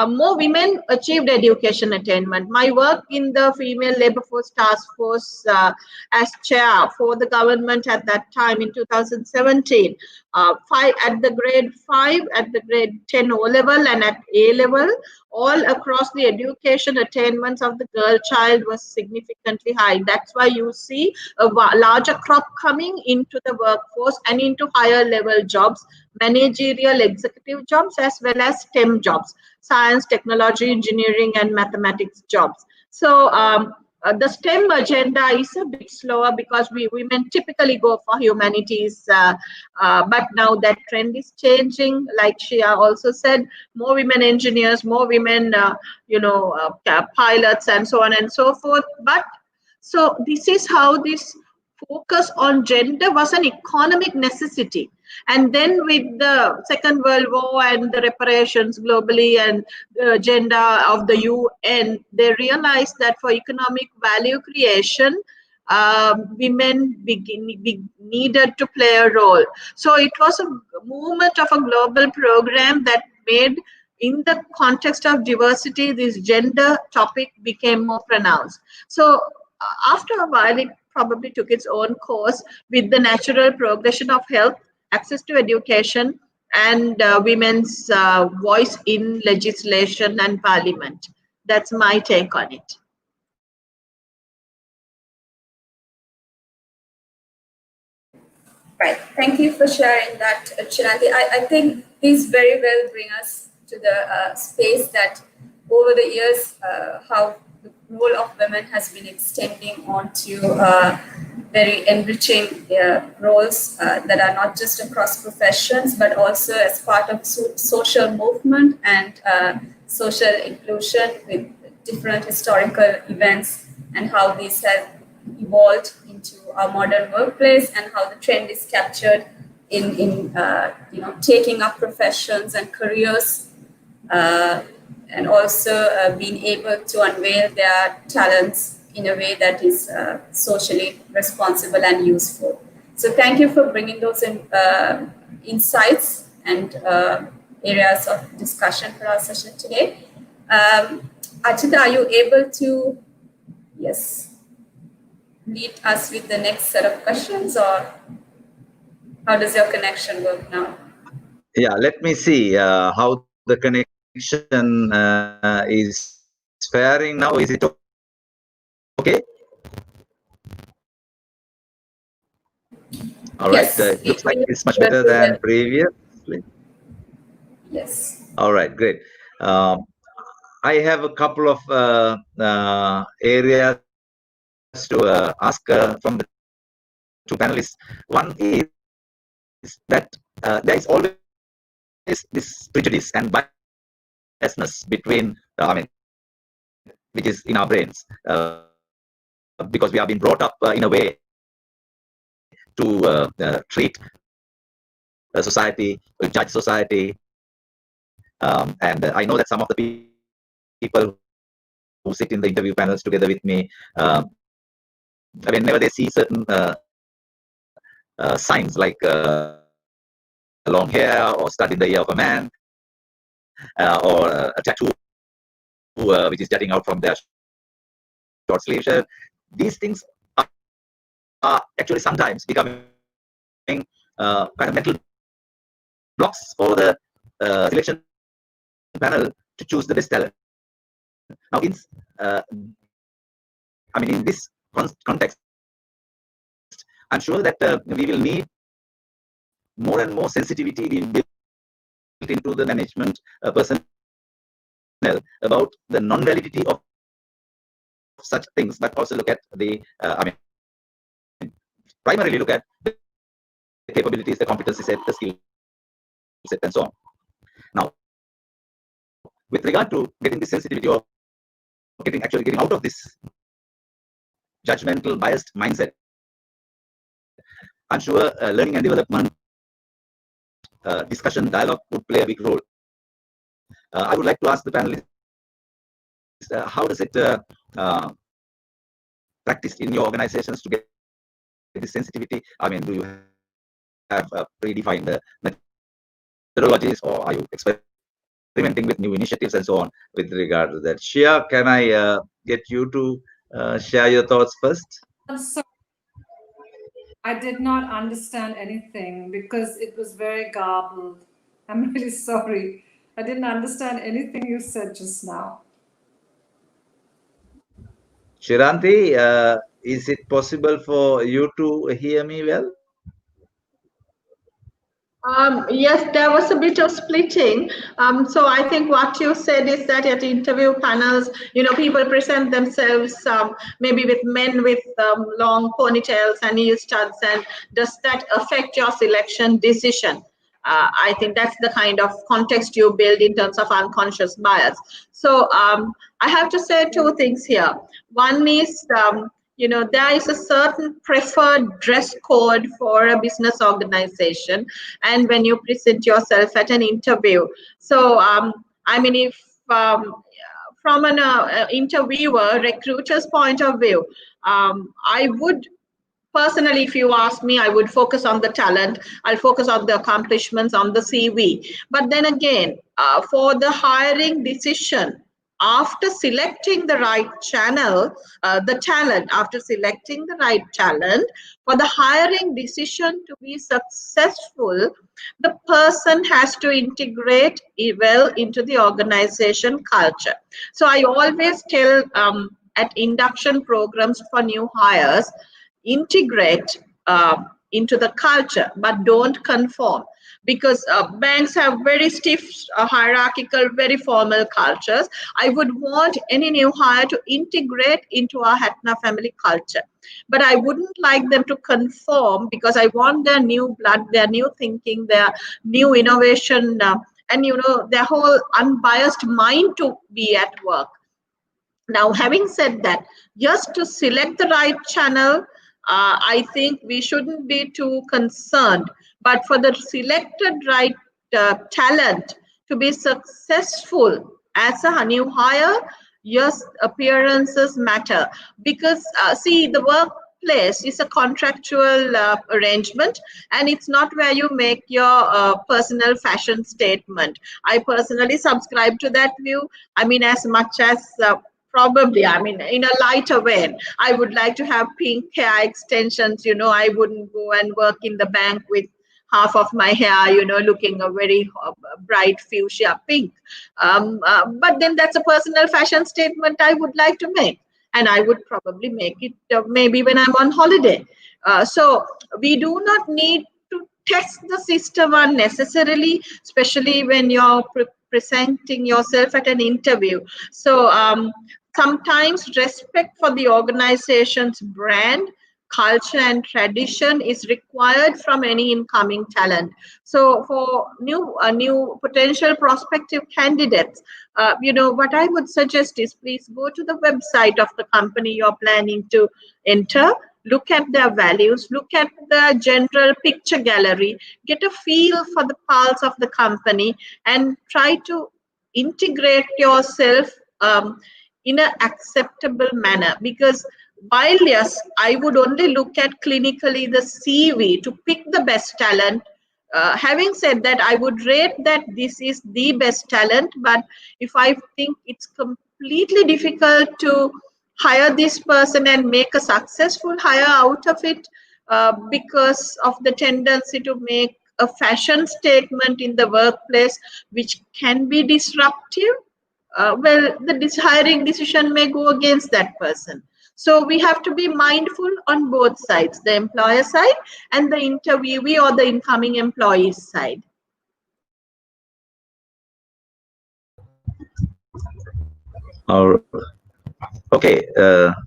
more women achieved education attainment. My work in the Female Labour Force Task Force as chair for the government at that time in 2017, at the grade 5, at the grade 10 O level and at A level, all across the education attainments of the girl child was significantly high. That's why you see a larger crop coming into the workforce and into higher level jobs, managerial executive jobs, as well as STEM jobs, science, technology, engineering, and mathematics jobs. So the STEM agenda is a bit slower because we women typically go for humanities, but now that trend is changing. Like Shea also said, more women engineers, more women, pilots, and so on and so forth. But so this is how this focus on gender was an economic necessity. And then with the Second World War and the reparations globally and the agenda of the UN, they realized that for economic value creation, women needed to play a role. So it was a movement of a global program that made, in the context of diversity, this gender topic became more pronounced. So after a while, it probably took its own course with the natural progression of health, access to education, and women's voice in legislation and parliament. That's my take on it. Right. Thank you for sharing that, Chiranthi. I think these very well bring us to the space that over the years, how the role of women has been extending onto very enriching roles that are not just across professions, but also as part of social movement and social inclusion with different historical events and how these have evolved into our modern workplace and how the trend is captured in taking up professions and careers and also being able to unveil their talents in a way that is socially responsible and useful. So thank you for bringing those insights and areas of discussion for our session today. Ajith, are you able to, lead us with the next set of questions, or how does your connection work now? Yeah, let me see how the connection is faring now. Is it okay? All right. Yes, It looks like it's much better than previously. Yes. All right, great. I have a couple of areas to ask from the two panelists. One is that there is always this prejudice and biasness between, which is in our brains, because we have been brought up in a way to treat society, judge society, and I know that some of the people who sit in the interview panels together with me, whenever they see certain signs like long hair or stud in the ear of a man or a tattoo which is jutting out from their short sleeve shirt, these things are actually sometimes becoming kind of mental blocks for the selection panel to choose the best talent. Now, in this context, I'm sure that we will need more and more sensitivity being built into the management personnel about the non-validity of such things, but also look at the, primarily look at the capabilities, the competency set, the skill set, and so on. Now, with regard to getting the sensitivity of getting out of this judgmental, biased mindset, I'm sure learning and development, discussion, dialogue would play a big role. I would like to ask the panelists, how does it practiced in your organizations to get this sensitivity? Do you have predefined methodologies, or are you experimenting experimenting with new initiatives and so on with regard to that. Shea, can I get you to share your thoughts first? I'm sorry. I did not understand anything because it was very garbled. I'm really sorry. I didn't understand anything you said just now. Chiranthi, is it possible for you to hear me well? Yes, there was a bit of splitting. So I think what you said is that at interview panels, people present themselves maybe with men with long ponytails and ear studs, and does that affect your selection decision? I think that's the kind of context you build in terms of unconscious bias. So I have to say two things here. One is, there is a certain preferred dress code for a business organization, and when you present yourself at an interview. So, if from an interviewer, recruiter's point of view, I would personally, if you ask me, I would focus on the talent. I'll focus on the accomplishments on the CV. But then again, for the hiring decision, after selecting the right channel, the talent, after selecting the right talent, for the hiring decision to be successful, the person has to integrate well into the organization culture. So I always tell at induction programs for new hires, integrate into the culture, but don't conform, because banks have very stiff hierarchical, very formal cultures. I would want any new hire to integrate into our Hatton family culture, but I wouldn't like them to conform, because I want their new blood, their new thinking, their new innovation, and their whole unbiased mind to be at work. Now, having said that, just to select the right channel, I think we shouldn't be too concerned. But for the selected right talent to be successful as a new hire, yes, appearances matter. Because, see, the workplace is a contractual arrangement, and it's not where you make your personal fashion statement. I personally subscribe to that view. As much as probably, in a lighter way, I would like to have pink hair extensions. I wouldn't go and work in the bank with half of my hair, looking a very bright fuchsia pink. But then that's a personal fashion statement I would like to make. And I would probably make it maybe when I'm on holiday. So we do not need to test the system unnecessarily, especially when you're presenting yourself at an interview. So sometimes respect for the organization's brand, culture, and tradition is required from any incoming talent. So for new potential prospective candidates, what I would suggest is, please go to the website of the company you're planning to enter. Look at their values, look at the general picture gallery, get a feel for the pulse of the company, and try to integrate yourself in an acceptable manner. Because while, yes, I would only look at clinically the CV to pick the best talent, having said that, I would rate that this is the best talent. But if I think it's completely difficult to hire this person and make a successful hire out of it, because of the tendency to make a fashion statement in the workplace, which can be disruptive, the hiring decision may go against that person. So we have to be mindful on both sides, the employer side and the interviewee or the incoming employee's side. Okay,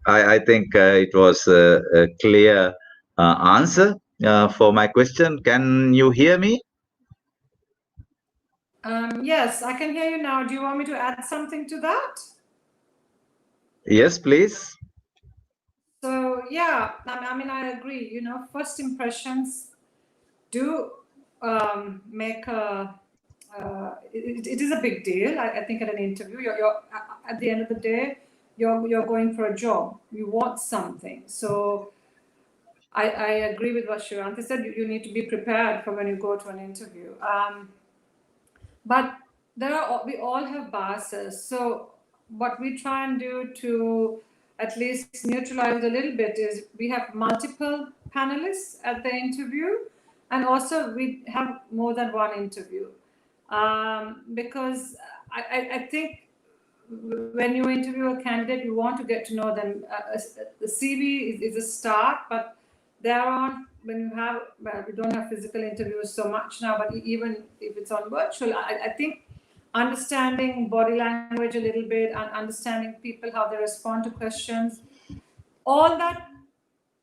I think it was a clear answer for my question. Can you hear me? Yes, I can hear you now. Do you want me to add something to that? Yes, please. So yeah, I agree. First impressions do make a. It is a big deal. I think at an interview, you're at the end of the day, you're going for a job. You want something. So I agree with what Chiranthi said. You need to be prepared for when you go to an interview. But we all have biases. So what we try and do to at least neutralize it a little bit is we have multiple panelists at the interview, and also we have more than one interview, because I think when you interview a candidate, you want to get to know them. The CV is a start, but thereon, when you have, well, we don't have physical interviews so much now, but even if it's on virtual, I think understanding body language a little bit and understanding people, how they respond to questions, all that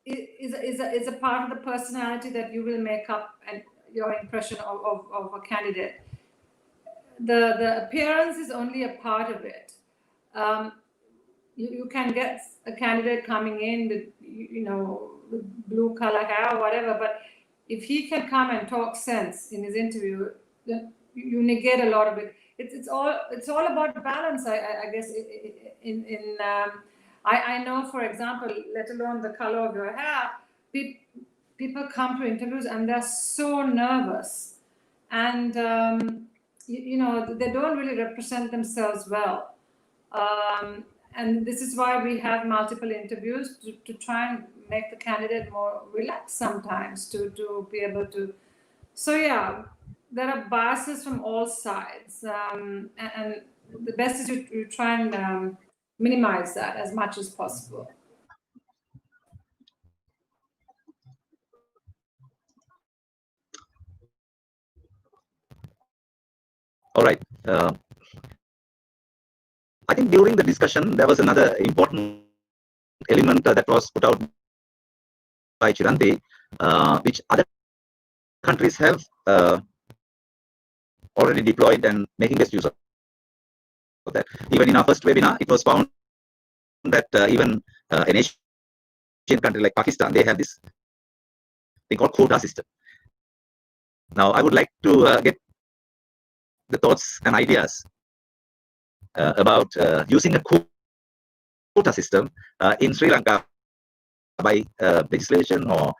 is a part of the personality that you will make up and your impression of a candidate. The appearance is only a part of it. You can get a candidate coming in with, with blue color hair or whatever, but if he can come and talk sense in his interview, then you negate a lot of it. It's all about balance, I guess. I know, for example, let alone the color of your hair, people come to interviews and they're so nervous, and they don't really represent themselves well. And this is why we have multiple interviews to try and make the candidate more relaxed sometimes, to be able to. So yeah, there are biases from all sides, and the best is to try and minimize that as much as possible. All right. I think during the discussion, there was another important element that was put out by Chiranthi, which other countries have already deployed and making best use of that. Even in our first webinar, it was found that even an Asian country like Pakistan, they have this thing called quota system. Now, I would like to get the thoughts and ideas about using a quota system in Sri Lanka by legislation or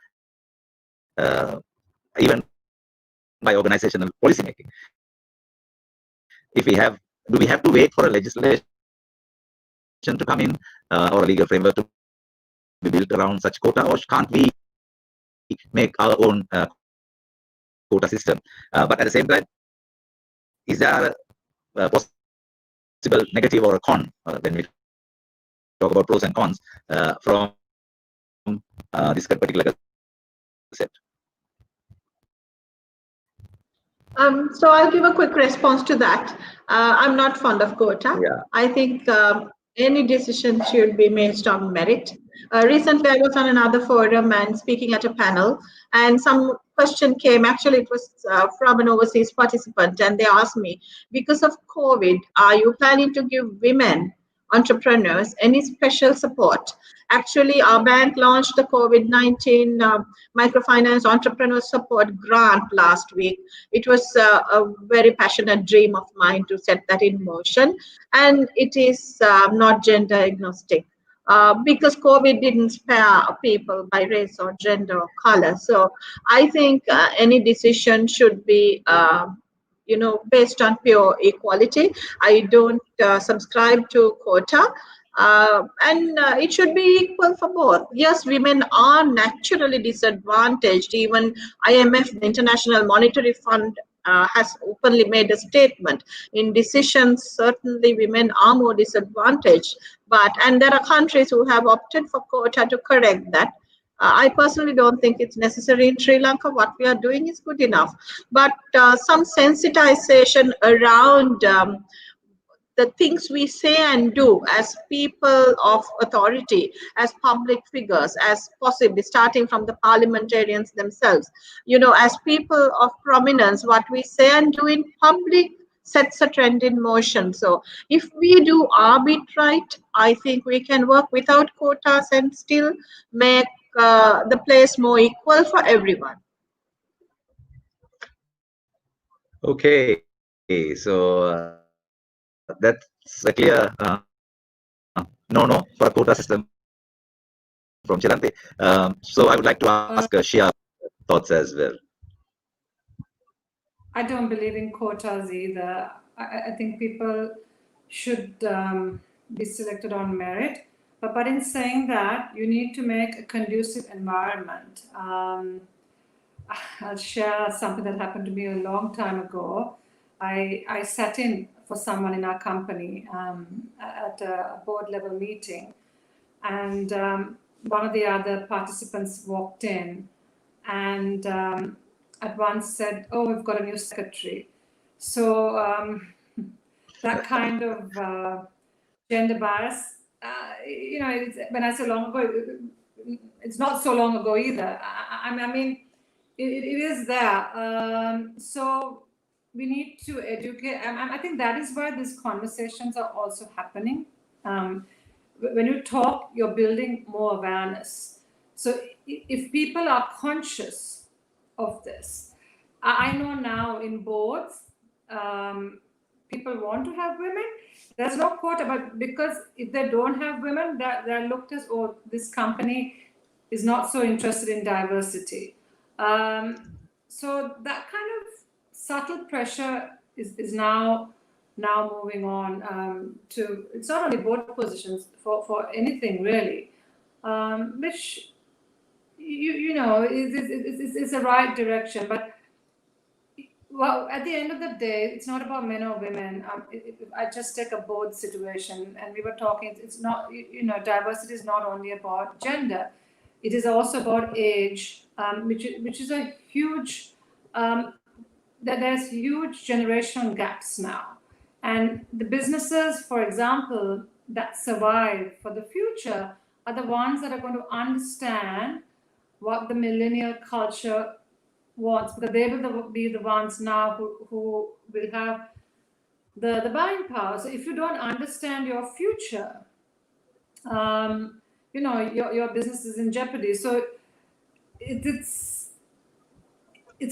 even by organizational policy making. If we have, do we have to wait for a legislation to come in or a legal framework to be built around such quota, or can't we make our own quota system? But at the same time, is there a possible negative or a con when we talk about pros and cons from this particular concept? So I'll give a quick response to that. I'm not fond of quota. Yeah. I think any decision should be based on merit. Recently, I was on another forum and speaking at a panel, and some question came. Actually, it was from an overseas participant, and they asked me, because of COVID, are you planning to give women entrepreneurs any special support? Actually, our bank launched the COVID-19 microfinance entrepreneur support grant last week. It was a very passionate dream of mine to set that in motion, and it is not gender agnostic. Because COVID didn't spare people by race or gender or color. So I think any decision should be based on pure equality. I don't subscribe to quota. And it should be equal for both. Yes, women are naturally disadvantaged. Even IMF, the International Monetary Fund, has openly made a statement. In decisions, certainly women are more disadvantaged. And there are countries who have opted for quota to correct that. I personally don't think it's necessary in Sri Lanka. What we are doing is good enough. But some sensitization around the things we say and do as people of authority, as public figures, as possibly starting from the parliamentarians themselves, as people of prominence, what we say and do in public sets a trend in motion. So if we do our bit right, I think we can work without quotas and still make the place more equal for everyone. Okay, so that's a clear no for a quota system from Chiranthi. So I would like to ask Shea thoughts as well. I don't believe in quotas either. I think people should be selected on merit. But in saying that, you need to make a conducive environment. I'll share something that happened to me a long time ago. I sat in for someone in our company at a board level meeting, and one of the other participants walked in and at once said, "Oh, we've got a new secretary." So that kind of gender bias, when I say long ago, it's not so long ago either. I mean, it is there. So we need to educate. I think that is why these conversations are also happening. When you talk, you're building more awareness. So if people are conscious of this, I know now in boards, people want to have women. There's no quota, but because if they don't have women, they're looked as, oh, this company is not so interested in diversity. So that kind of subtle pressure is now moving on to, it's not only board positions, for anything really, which is the right direction. But well, at the end of the day, it's not about men or women. I just take a board situation, and we were talking, it's not, diversity is not only about gender. It is also about age, which is a huge, that there's huge generational gaps now. And the businesses, for example, that survive for the future are the ones that are going to understand what the millennial culture wants, because they will be the ones now who will have the buying power. So if you don't understand your future, your business is in jeopardy. So it's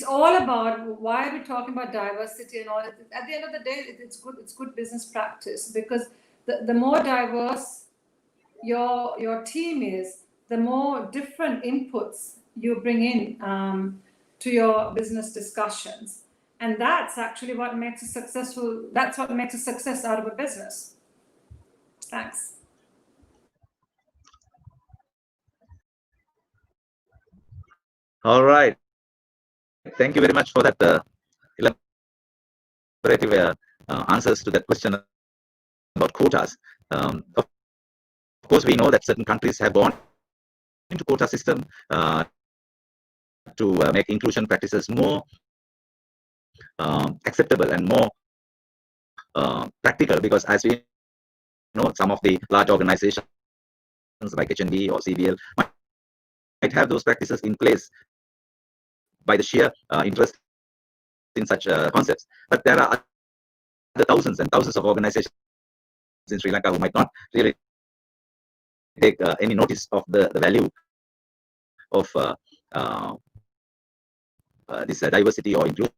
all about, why are we talking about diversity and all. At the end of the day, it's good business practice, because the more diverse your team is, the more different inputs you bring in to your business discussions. And that's actually what makes a successful, that's what makes a success out of a business. Thanks. All right. Thank you very much for that elaborative answers to that question about quotas. Of course, we know that certain countries have gone into quota system to make inclusion practices more acceptable and more practical, because as we know, some of the large organizations like H&D or CBL might have those practices in place by the sheer interest in such concepts. But there are the thousands and thousands of organizations in Sri Lanka who might not really take any notice of the value of this diversity or inclusion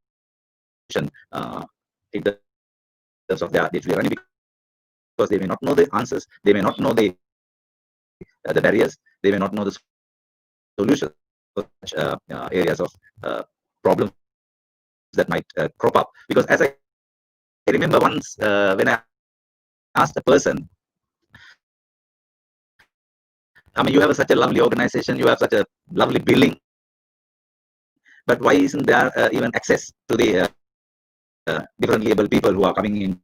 in terms of their day-to-day running, because they may not know the answers, they may not know the barriers, they may not know the solutions for such areas of problems that might crop up. Because as I remember once when I asked a person, I mean, you have such a lovely organization, you have such a lovely billing, but why isn't there even access to the differently able people who are coming in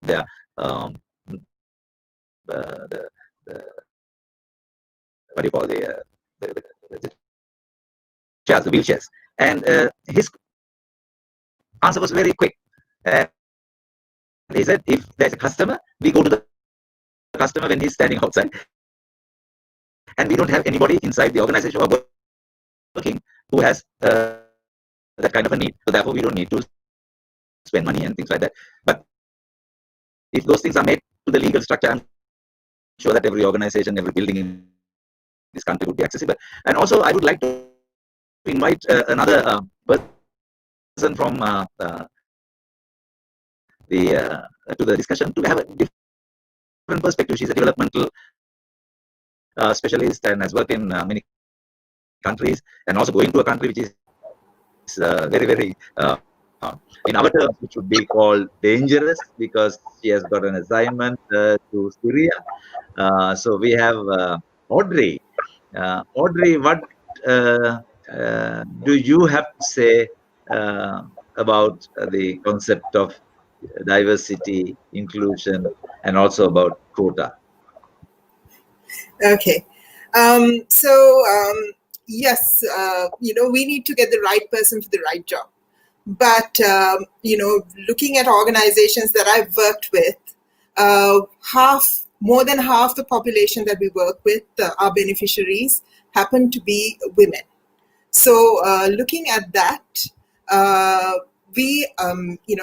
there? The what do you call the chairs, the wheelchairs. And his answer was very quick. He said, if there's a customer, we go to the customer when he's standing outside, and we don't have anybody inside the organization or working who has that kind of a need. So therefore, we don't need to spend money and things like that. But if those things are made to the legal structure, I'm sure that every organization, every building in this country would be accessible. And also, I would like to invite another person from to the discussion to have a different perspective. She's a developmental specialist and has worked in many countries, and also going to a country which is very, very In our terms, it should be called dangerous because she has got an assignment to Syria. So we have Audrey. Audrey, what do you have to say about the concept of diversity, inclusion, and also about quota? Okay. Yes, we need to get the right person for the right job. But, looking at organizations that I've worked with, more than half the population that we work with, our beneficiaries, happen to be women. So looking at that,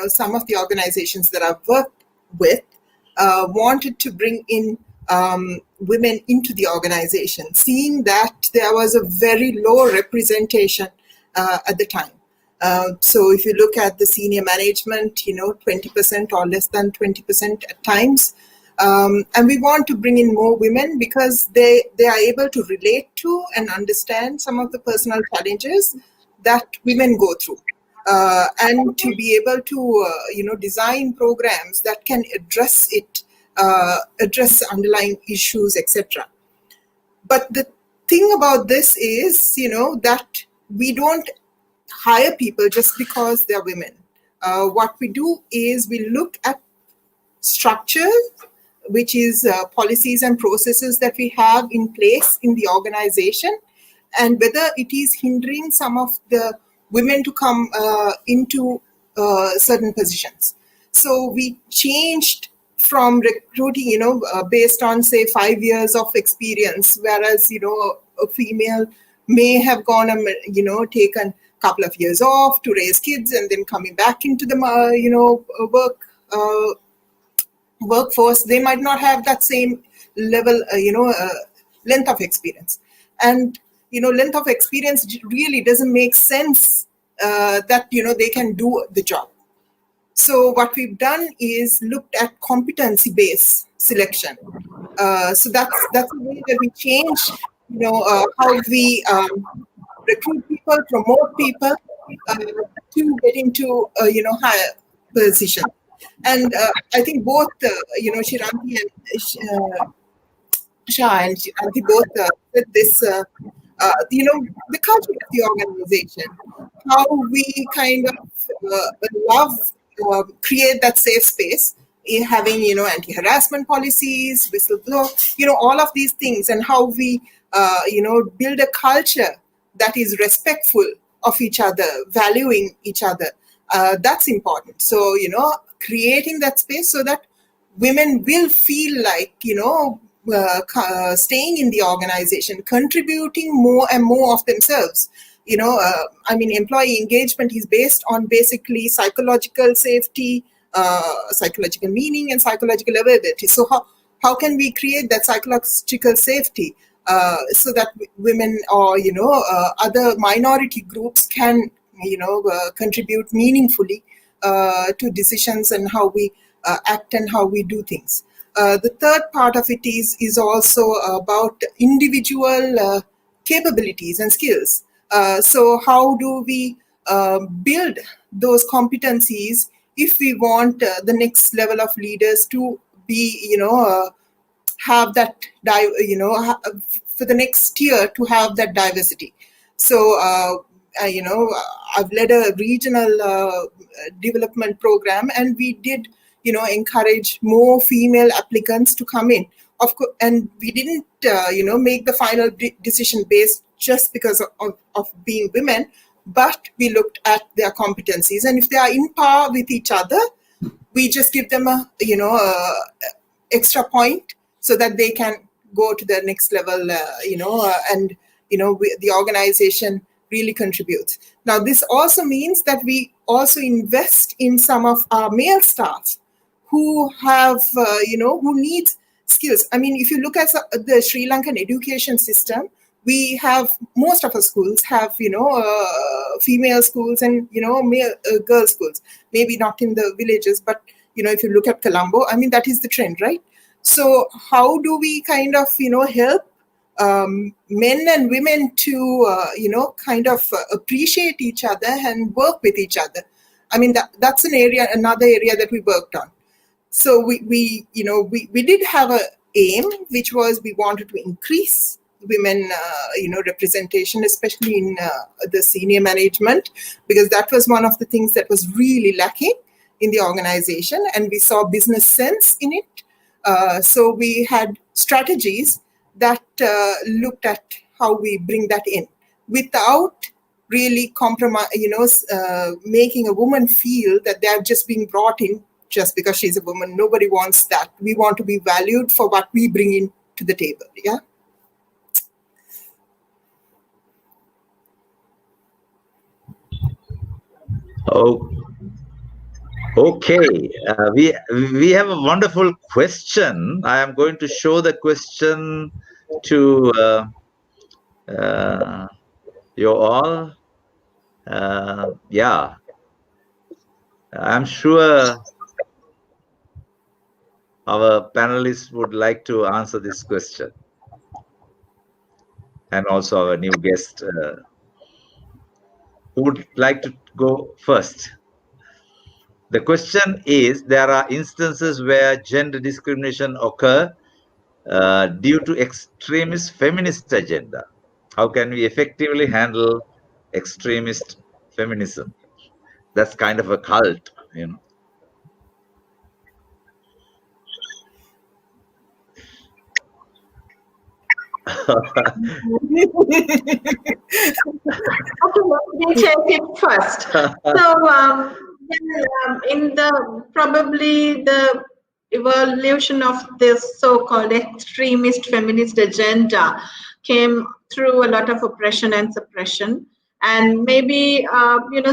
some of the organizations that I've worked with wanted to bring in women into the organization, seeing that there was a very low representation at the time. So if you look at the senior management, 20% or less than 20% at times. And we want to bring in more women because they are able to relate to and understand some of the personal challenges that women go through. And to be able to, design programs that can address underlying issues, etc. But the thing about this is, that we don't hire people just because they're women. What we do is we look at structure, which is policies and processes that we have in place in the organization, and whether it is hindering some of the women to come into certain positions. So we changed from recruiting, based on, say, 5 years of experience, whereas, a female may have gone and, taken a couple of years off to raise kids and then coming back into the, workforce. They might not have that same level, length of experience. And, length of experience really doesn't make sense that, they can do the job. So what we've done is looked at competency-based selection. So that's the way that we change, how we recruit people, promote people to get into, higher position. And I think both, Chiranthi and Shea and Chiranthi both said this, the culture of the organization, how we kind of create that safe space in having, anti-harassment policies, whistleblower, all of these things, and how we, build a culture that is respectful of each other, valuing each other. That's important. So, creating that space so that women will feel like, staying in the organization, contributing more and more of themselves. Employee engagement is based on basically psychological safety, psychological meaning, and psychological availability. So how can we create that psychological safety so that women or, other minority groups can, contribute meaningfully to decisions and how we act and how we do things. The third part of it is also about individual capabilities and skills. So how do we build those competencies if we want the next level of leaders to be, have that, for the next year to have that diversity. So, I've led a regional development program, and we did, encourage more female applicants to come in. Of course, and we didn't, make the final decision based just because of being women, but we looked at their competencies, and if they are in par with each other, we just give them a, extra point so that they can go to the next level, and the organization really contributes. Now, this also means that we also invest in some of our male staff who have, who needs skills. I mean, if you look at the Sri Lankan education system, we have, most of our schools have, female schools and, male girl schools, maybe not in the villages, but, if you look at Colombo, I mean, that is the trend, right? So how do we kind of, help men and women to, kind of appreciate each other and work with each other? I mean, that's another area that we worked on. So we did have a aim, which was we wanted to increase women, representation, especially in the senior management, because that was one of the things that was really lacking in the organization, and we saw business sense in it. So we had strategies that looked at how we bring that in without really making a woman feel that they're just being brought in just because she's a woman. Nobody wants that. We want to be valued for what we bring in to the table. Yeah. Oh, okay. We have a wonderful question. I am going to show the question to you all. Yeah, I'm sure our panelists would like to answer this question, and also our new guest who would like to go first. The question is, there are instances where gender discrimination occur due to extremist feminist agenda. How can we effectively handle extremist feminism? That's kind of a cult, you know. Okay, let me take it first. So, in probably the evolution of this so-called extremist feminist agenda came through a lot of oppression and suppression. And maybe,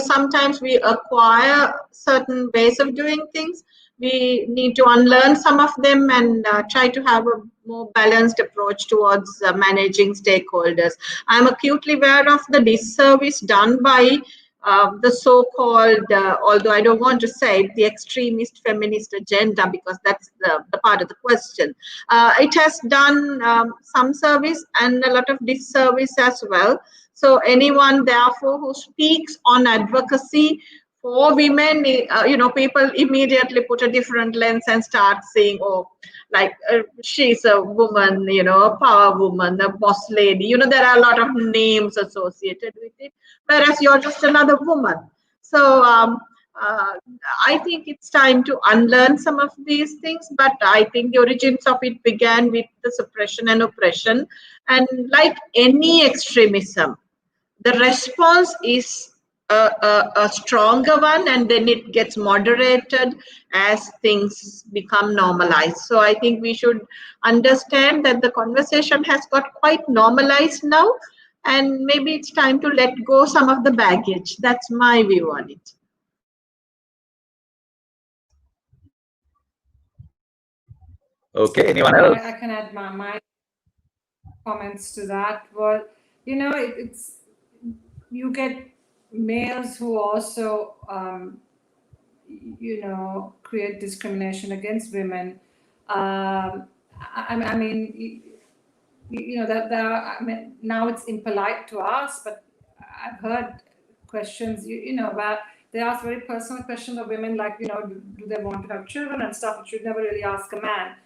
sometimes we acquire certain ways of doing things. We need to unlearn some of them and try to have a more balanced approach towards managing stakeholders. I'm acutely aware of the disservice done by the so-called, although I don't want to say the extremist feminist agenda, because that's the part of the question. It has done some service and a lot of disservice as well. So anyone, therefore, who speaks on advocacy for women, people immediately put a different lens and start saying, oh, like she's a woman, a power woman, a boss lady. There are a lot of names associated with it, whereas you're just another woman. So I think it's time to unlearn some of these things, but I think the origins of it began with the suppression and oppression. And like any extremism, the response is a stronger one, and then it gets moderated as things become normalized. So I think we should understand that the conversation has got quite normalized now, and maybe it's time to let go some of the baggage. That's my view on it. Okay, anyone else? I can add my comments to that. Well, it's you get males who also create discrimination against women. I mean, that now it's impolite to ask, but I've heard questions, where they ask very personal questions of women, like, do they want to have children and stuff, which you'd never really ask a man.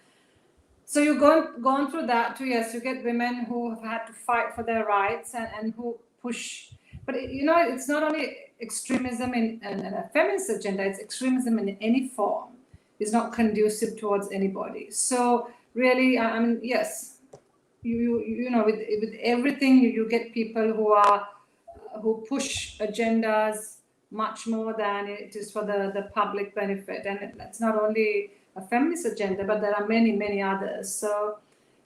So you've gone through that too. Yes, you get women who have had to fight for their rights and who push. But it's not only extremism in a feminist agenda; it's extremism in any form. It's not conducive towards anybody. So really, I mean, yes, with everything, you get people who push agendas much more than it is for the public benefit, and it's not only a feminist agenda, but there are many, many others. So,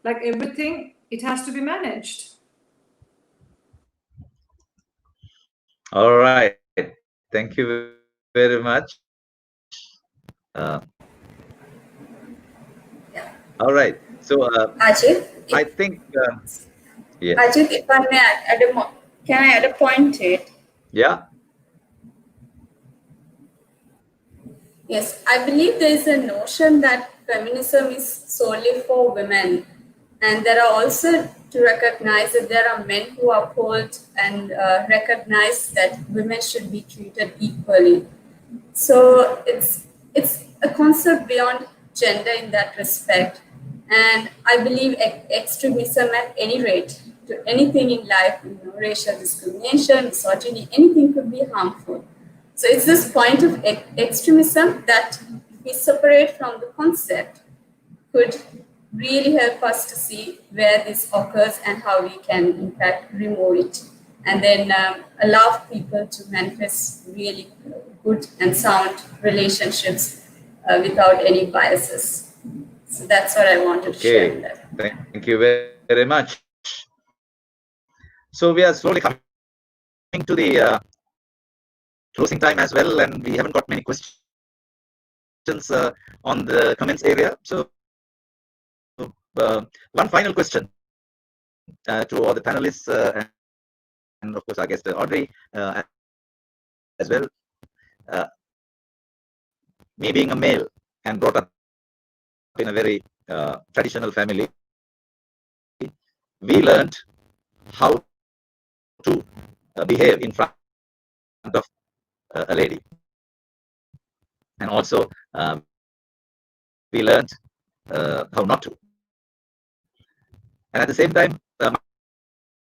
like everything, it has to be managed. All right. Thank you very much. All right. So, Ajith, I think, yeah. Ajith, if I may can I add a point to it? Yeah. Yes, I believe there is a notion that feminism is solely for women, and there are also to recognize that there are men who uphold and recognize that women should be treated equally. So it's a concept beyond gender in that respect. And I believe extremism at any rate to anything in life, racial discrimination, misogyny, anything could be harmful. So it's this point of extremism that if we separate from the concept could really help us to see where this occurs and how we can in fact remove it, and then allow people to manifest really good and sound relationships without any biases. So that's what I wanted to share with that. Thank you very much. So we are slowly coming to the closing time as well, and we haven't got many questions on the comments area. So one final question to all the panelists and of course our guest Audrey as well. Me being a male and brought up in a very traditional family, we learned how to behave in front of a lady, and also we learned how not to. And at the same time,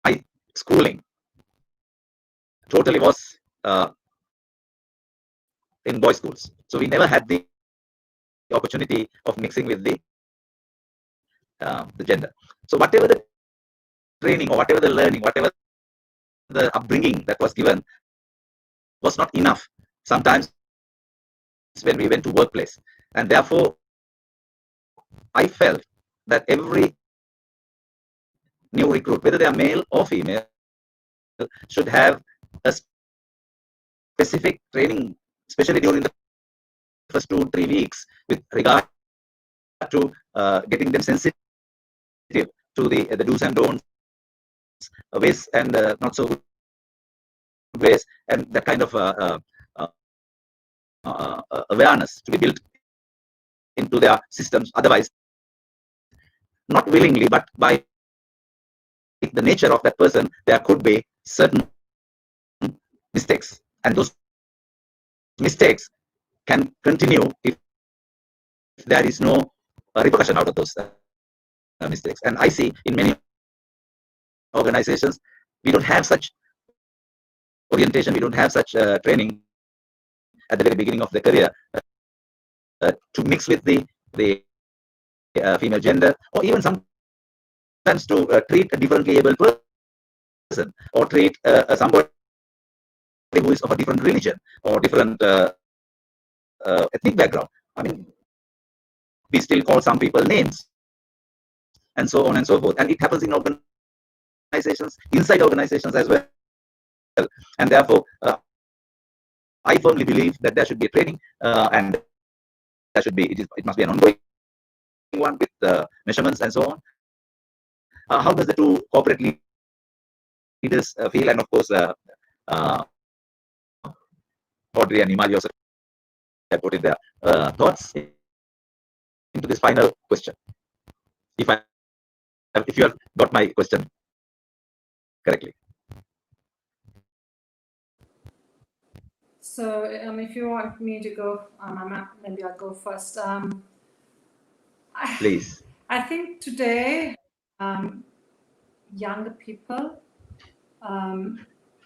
my schooling totally was in boys' schools, so we never had the opportunity of mixing with the gender. So whatever the training or whatever the learning, whatever the upbringing that was given was not enough sometimes when we went to workplace, and therefore I felt that every new recruit, whether they are male or female, should have a specific training, especially during the first 2-3 weeks, with regard to getting them sensitive to the do's and don'ts, ways and not so good ways, and that kind of awareness to be built into their systems. Otherwise, not willingly, but by the nature of that person, there could be certain mistakes, and those mistakes can continue if there is no repercussion out of those mistakes. And I see in many organizations, we don't have such orientation, we don't have such training at the very beginning of the career to mix with the female gender, or even sometimes to treat a differently able person, or treat somebody who is of a different religion or different ethnic background. I mean, we still call some people names, and so on and so forth. And it happens in organizations, inside organizations as well. And therefore, I firmly believe that there should be a training, and there should be it must be an ongoing one with measurements and so on. How does the two corporate leaders feel? And of course, Audrey and Imali also have put in their thoughts into this final question. If you have got my question correctly. So if you want me to go, maybe I'll go first. Please. I think today, younger people,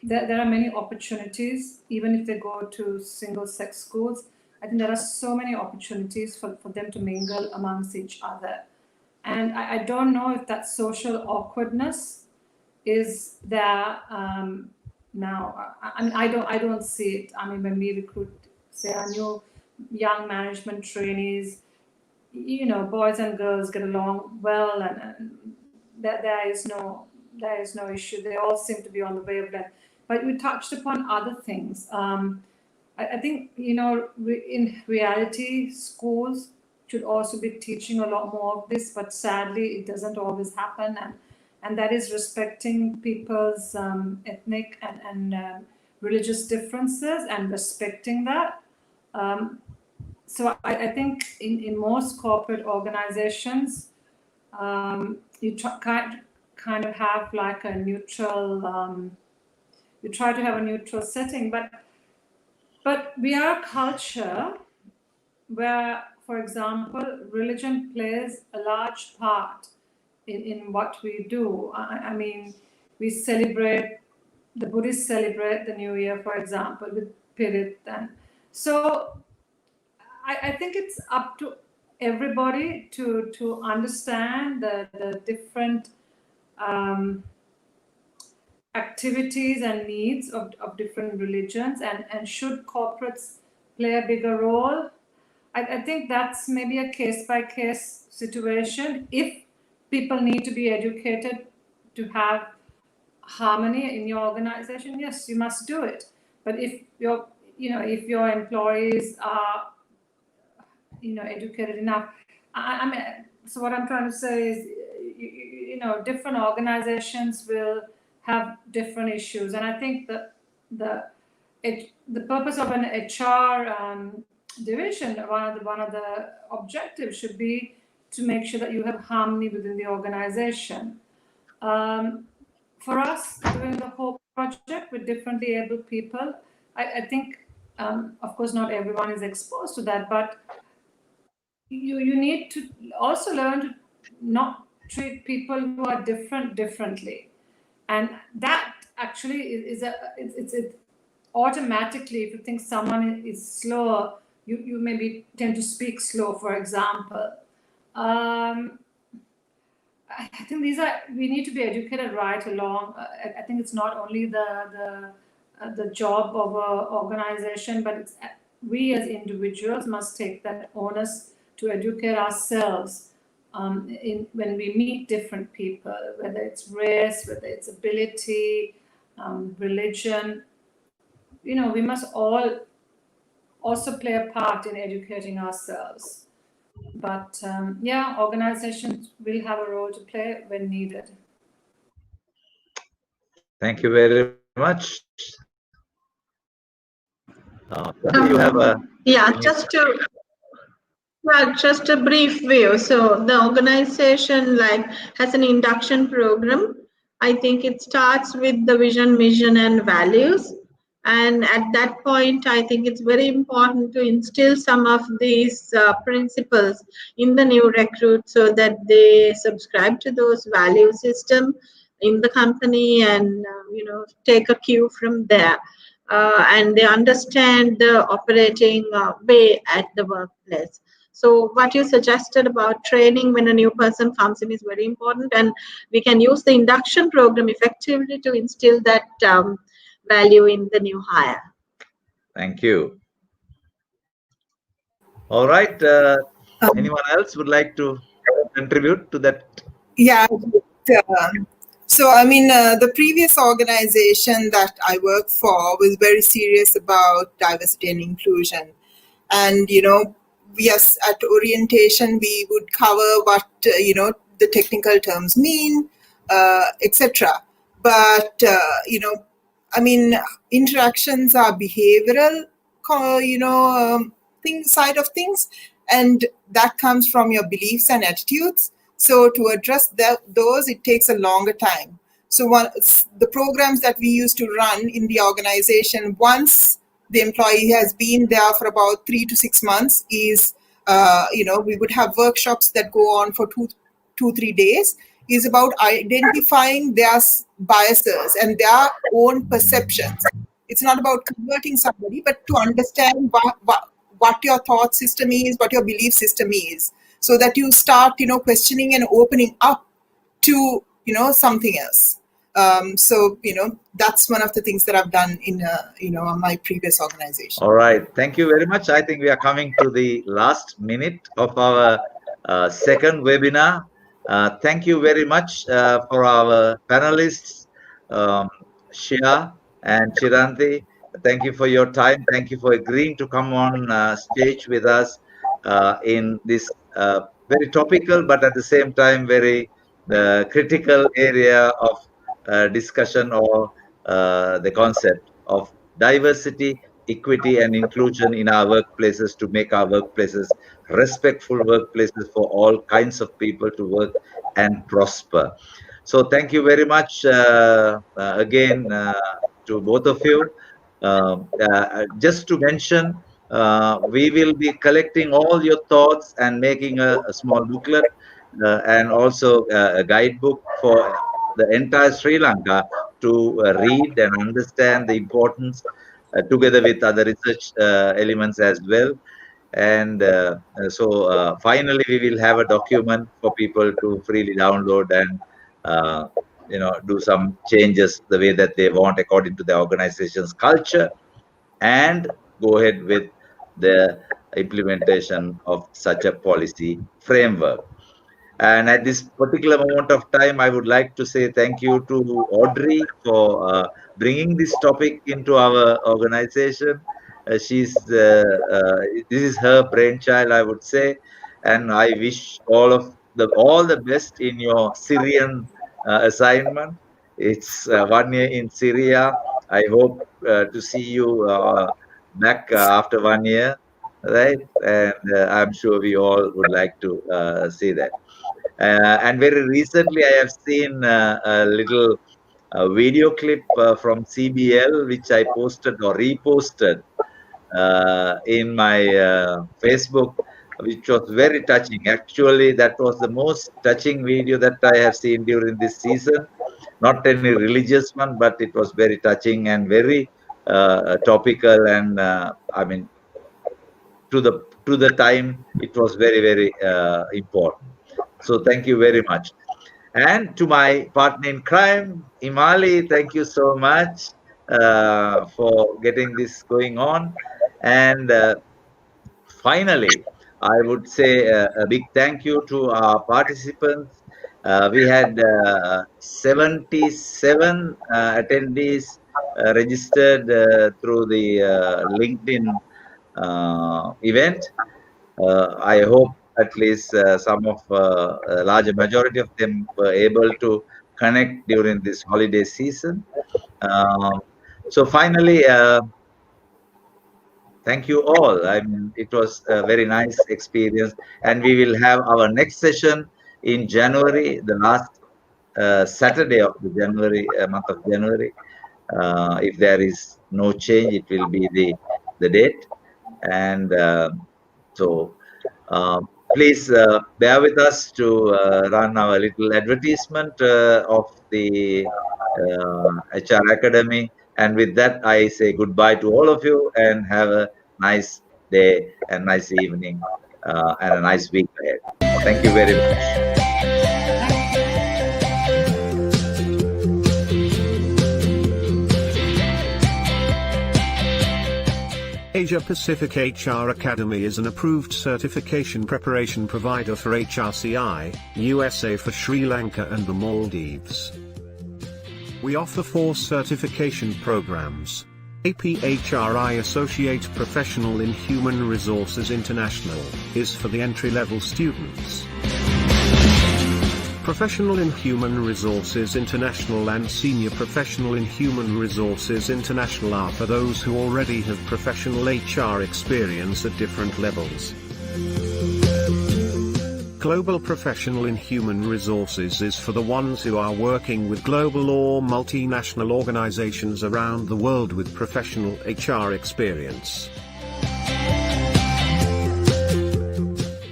there are many opportunities, even if they go to single-sex schools. I think there are so many opportunities for them to mingle amongst each other. And I don't know if that social awkwardness is there now. I mean, I don't see it. I mean, when we recruit, say, our new young management trainees, boys and girls get along well, and there is no issue. They all seem to be on the wavelength. But we touched upon other things. I think, in reality, schools should also be teaching a lot more of this, but sadly, it doesn't always happen. And that is respecting people's ethnic and religious differences and respecting that. So I think in most corporate organizations, you kind of have like a neutral, you try to have a neutral setting, but But we are a culture where, for example, religion plays a large part in what we do. I mean, we celebrate, the Buddhists celebrate the New Year, for example, with Pirit. And so I think it's up to everybody to understand the different activities and needs of different religions, and should corporates play a bigger role? I think that's maybe a case-by-case situation. If people need to be educated to have harmony in your organization, yes, you must do it. But if if your employees are educated enough, I mean, so what I'm trying to say is, different organizations will have different issues, and I think that the purpose of an HR division, one of the objectives should be to make sure that you have harmony within the organization. For us, doing the whole project with differently able people, I think, of course, not everyone is exposed to that, but you need to also learn to not treat people who are differently, and that actually it's automatically, if you think someone is slower, you maybe tend to speak slow, for example. I think we need to be educated right along. I think it's not only the job of an organization, but we as individuals must take that onus to educate ourselves when we meet different people, whether it's race, whether it's ability, religion. We must all also play a part in educating ourselves. But yeah, organizations will have a role to play when needed. Thank you very much. You have a just a brief view. So the organization has an induction program. I think it starts with the vision, mission, and values. And at that point, I think it's very important to instill some of these principles in the new recruits so that they subscribe to those value system in the company, and take a cue from there. And they understand the operating way at the workplace. So what you suggested about training when a new person comes in is very important, and we can use the induction program effectively to instill that value in the new hire. Thank you. All right. Anyone else would like to contribute to that? Yeah. So, I mean, the previous organization that I worked for was very serious about diversity and inclusion. And, we at orientation, we would cover what, the technical terms mean, etc. But, I mean, interactions are behavioral, side of things, and that comes from your beliefs and attitudes. So to address those, it takes a longer time. So the programs that we used to run in the organization, once the employee has been there for about 3 to 6 months, is, we would have workshops that go on for 2-3 days, is about identifying their biases and their own perceptions. It's not about converting somebody, but to understand what your thought system is, what your belief system is, so that you start, questioning and opening up to, something else. So, that's one of the things that I've done in, my previous organization. All right. Thank you very much. I think we are coming to the last minute of our second webinar. Thank you very much for our panelists, Shea and Chiranthi. Thank you for your time. Thank you for agreeing to come on stage with us in this very topical, but at the same time very critical area of discussion, or the concept of diversity, equity, and inclusion in our workplaces, to make our workplaces respectful workplaces for all kinds of people to work and prosper. So thank you very much again to both of you. Just to mention, we will be collecting all your thoughts and making a small booklet and also a guidebook for the entire Sri Lanka to read and understand the importance together with other research elements as well. And finally, we will have a document for people to freely download and do some changes the way that they want according to the organization's culture, and go ahead with the implementation of such a policy framework. And at this particular moment of time, I would like to say thank you to Audrey for bringing this topic into our organization. This is her brainchild, I would say, and I wish all the best in your Syrian assignment. It's 1 year in Syria. I hope to see you back after 1 year, right? And I'm sure we all would like to see that. And very recently, I have seen a little video clip from CBL, which I posted or reposted in my Facebook, which was very touching. Actually, that was the most touching video that I have seen during this season. Not any religious one, but it was very touching and very topical. And I mean, to the time, it was very, very important. So thank you very much. And to my partner in crime, Imali, thank you so much for getting this going on. And finally, I would say a big thank you to our participants. We had 77 attendees registered through the LinkedIn event. I hope at least some of a larger majority of them were able to connect during this holiday season. So finally, thank you all. I mean, it was a very nice experience, and we will have our next session in January, the last Saturday of the January month of January. If there is no change, it will be the date, and so. Please bear with us to run our little advertisement of the HR Academy. And with that, I say goodbye to all of you and have a nice day and nice evening and a nice week ahead. Thank you very much. Asia Pacific HR Academy is an approved certification preparation provider for HRCI, USA for Sri Lanka and the Maldives. We offer 4 certification programs. APHRI Associate Professional in Human Resources International is for the entry-level students. Professional in Human Resources International and Senior Professional in Human Resources International are for those who already have professional HR experience at different levels. Global Professional in Human Resources is for the ones who are working with global or multinational organizations around the world with professional HR experience.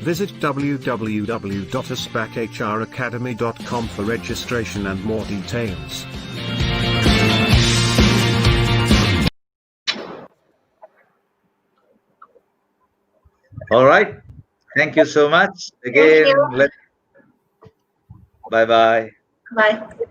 Visit www.aspachracademy.com for registration and more details. All right. Thank you so much. Again, Thank you. bye-bye. Bye.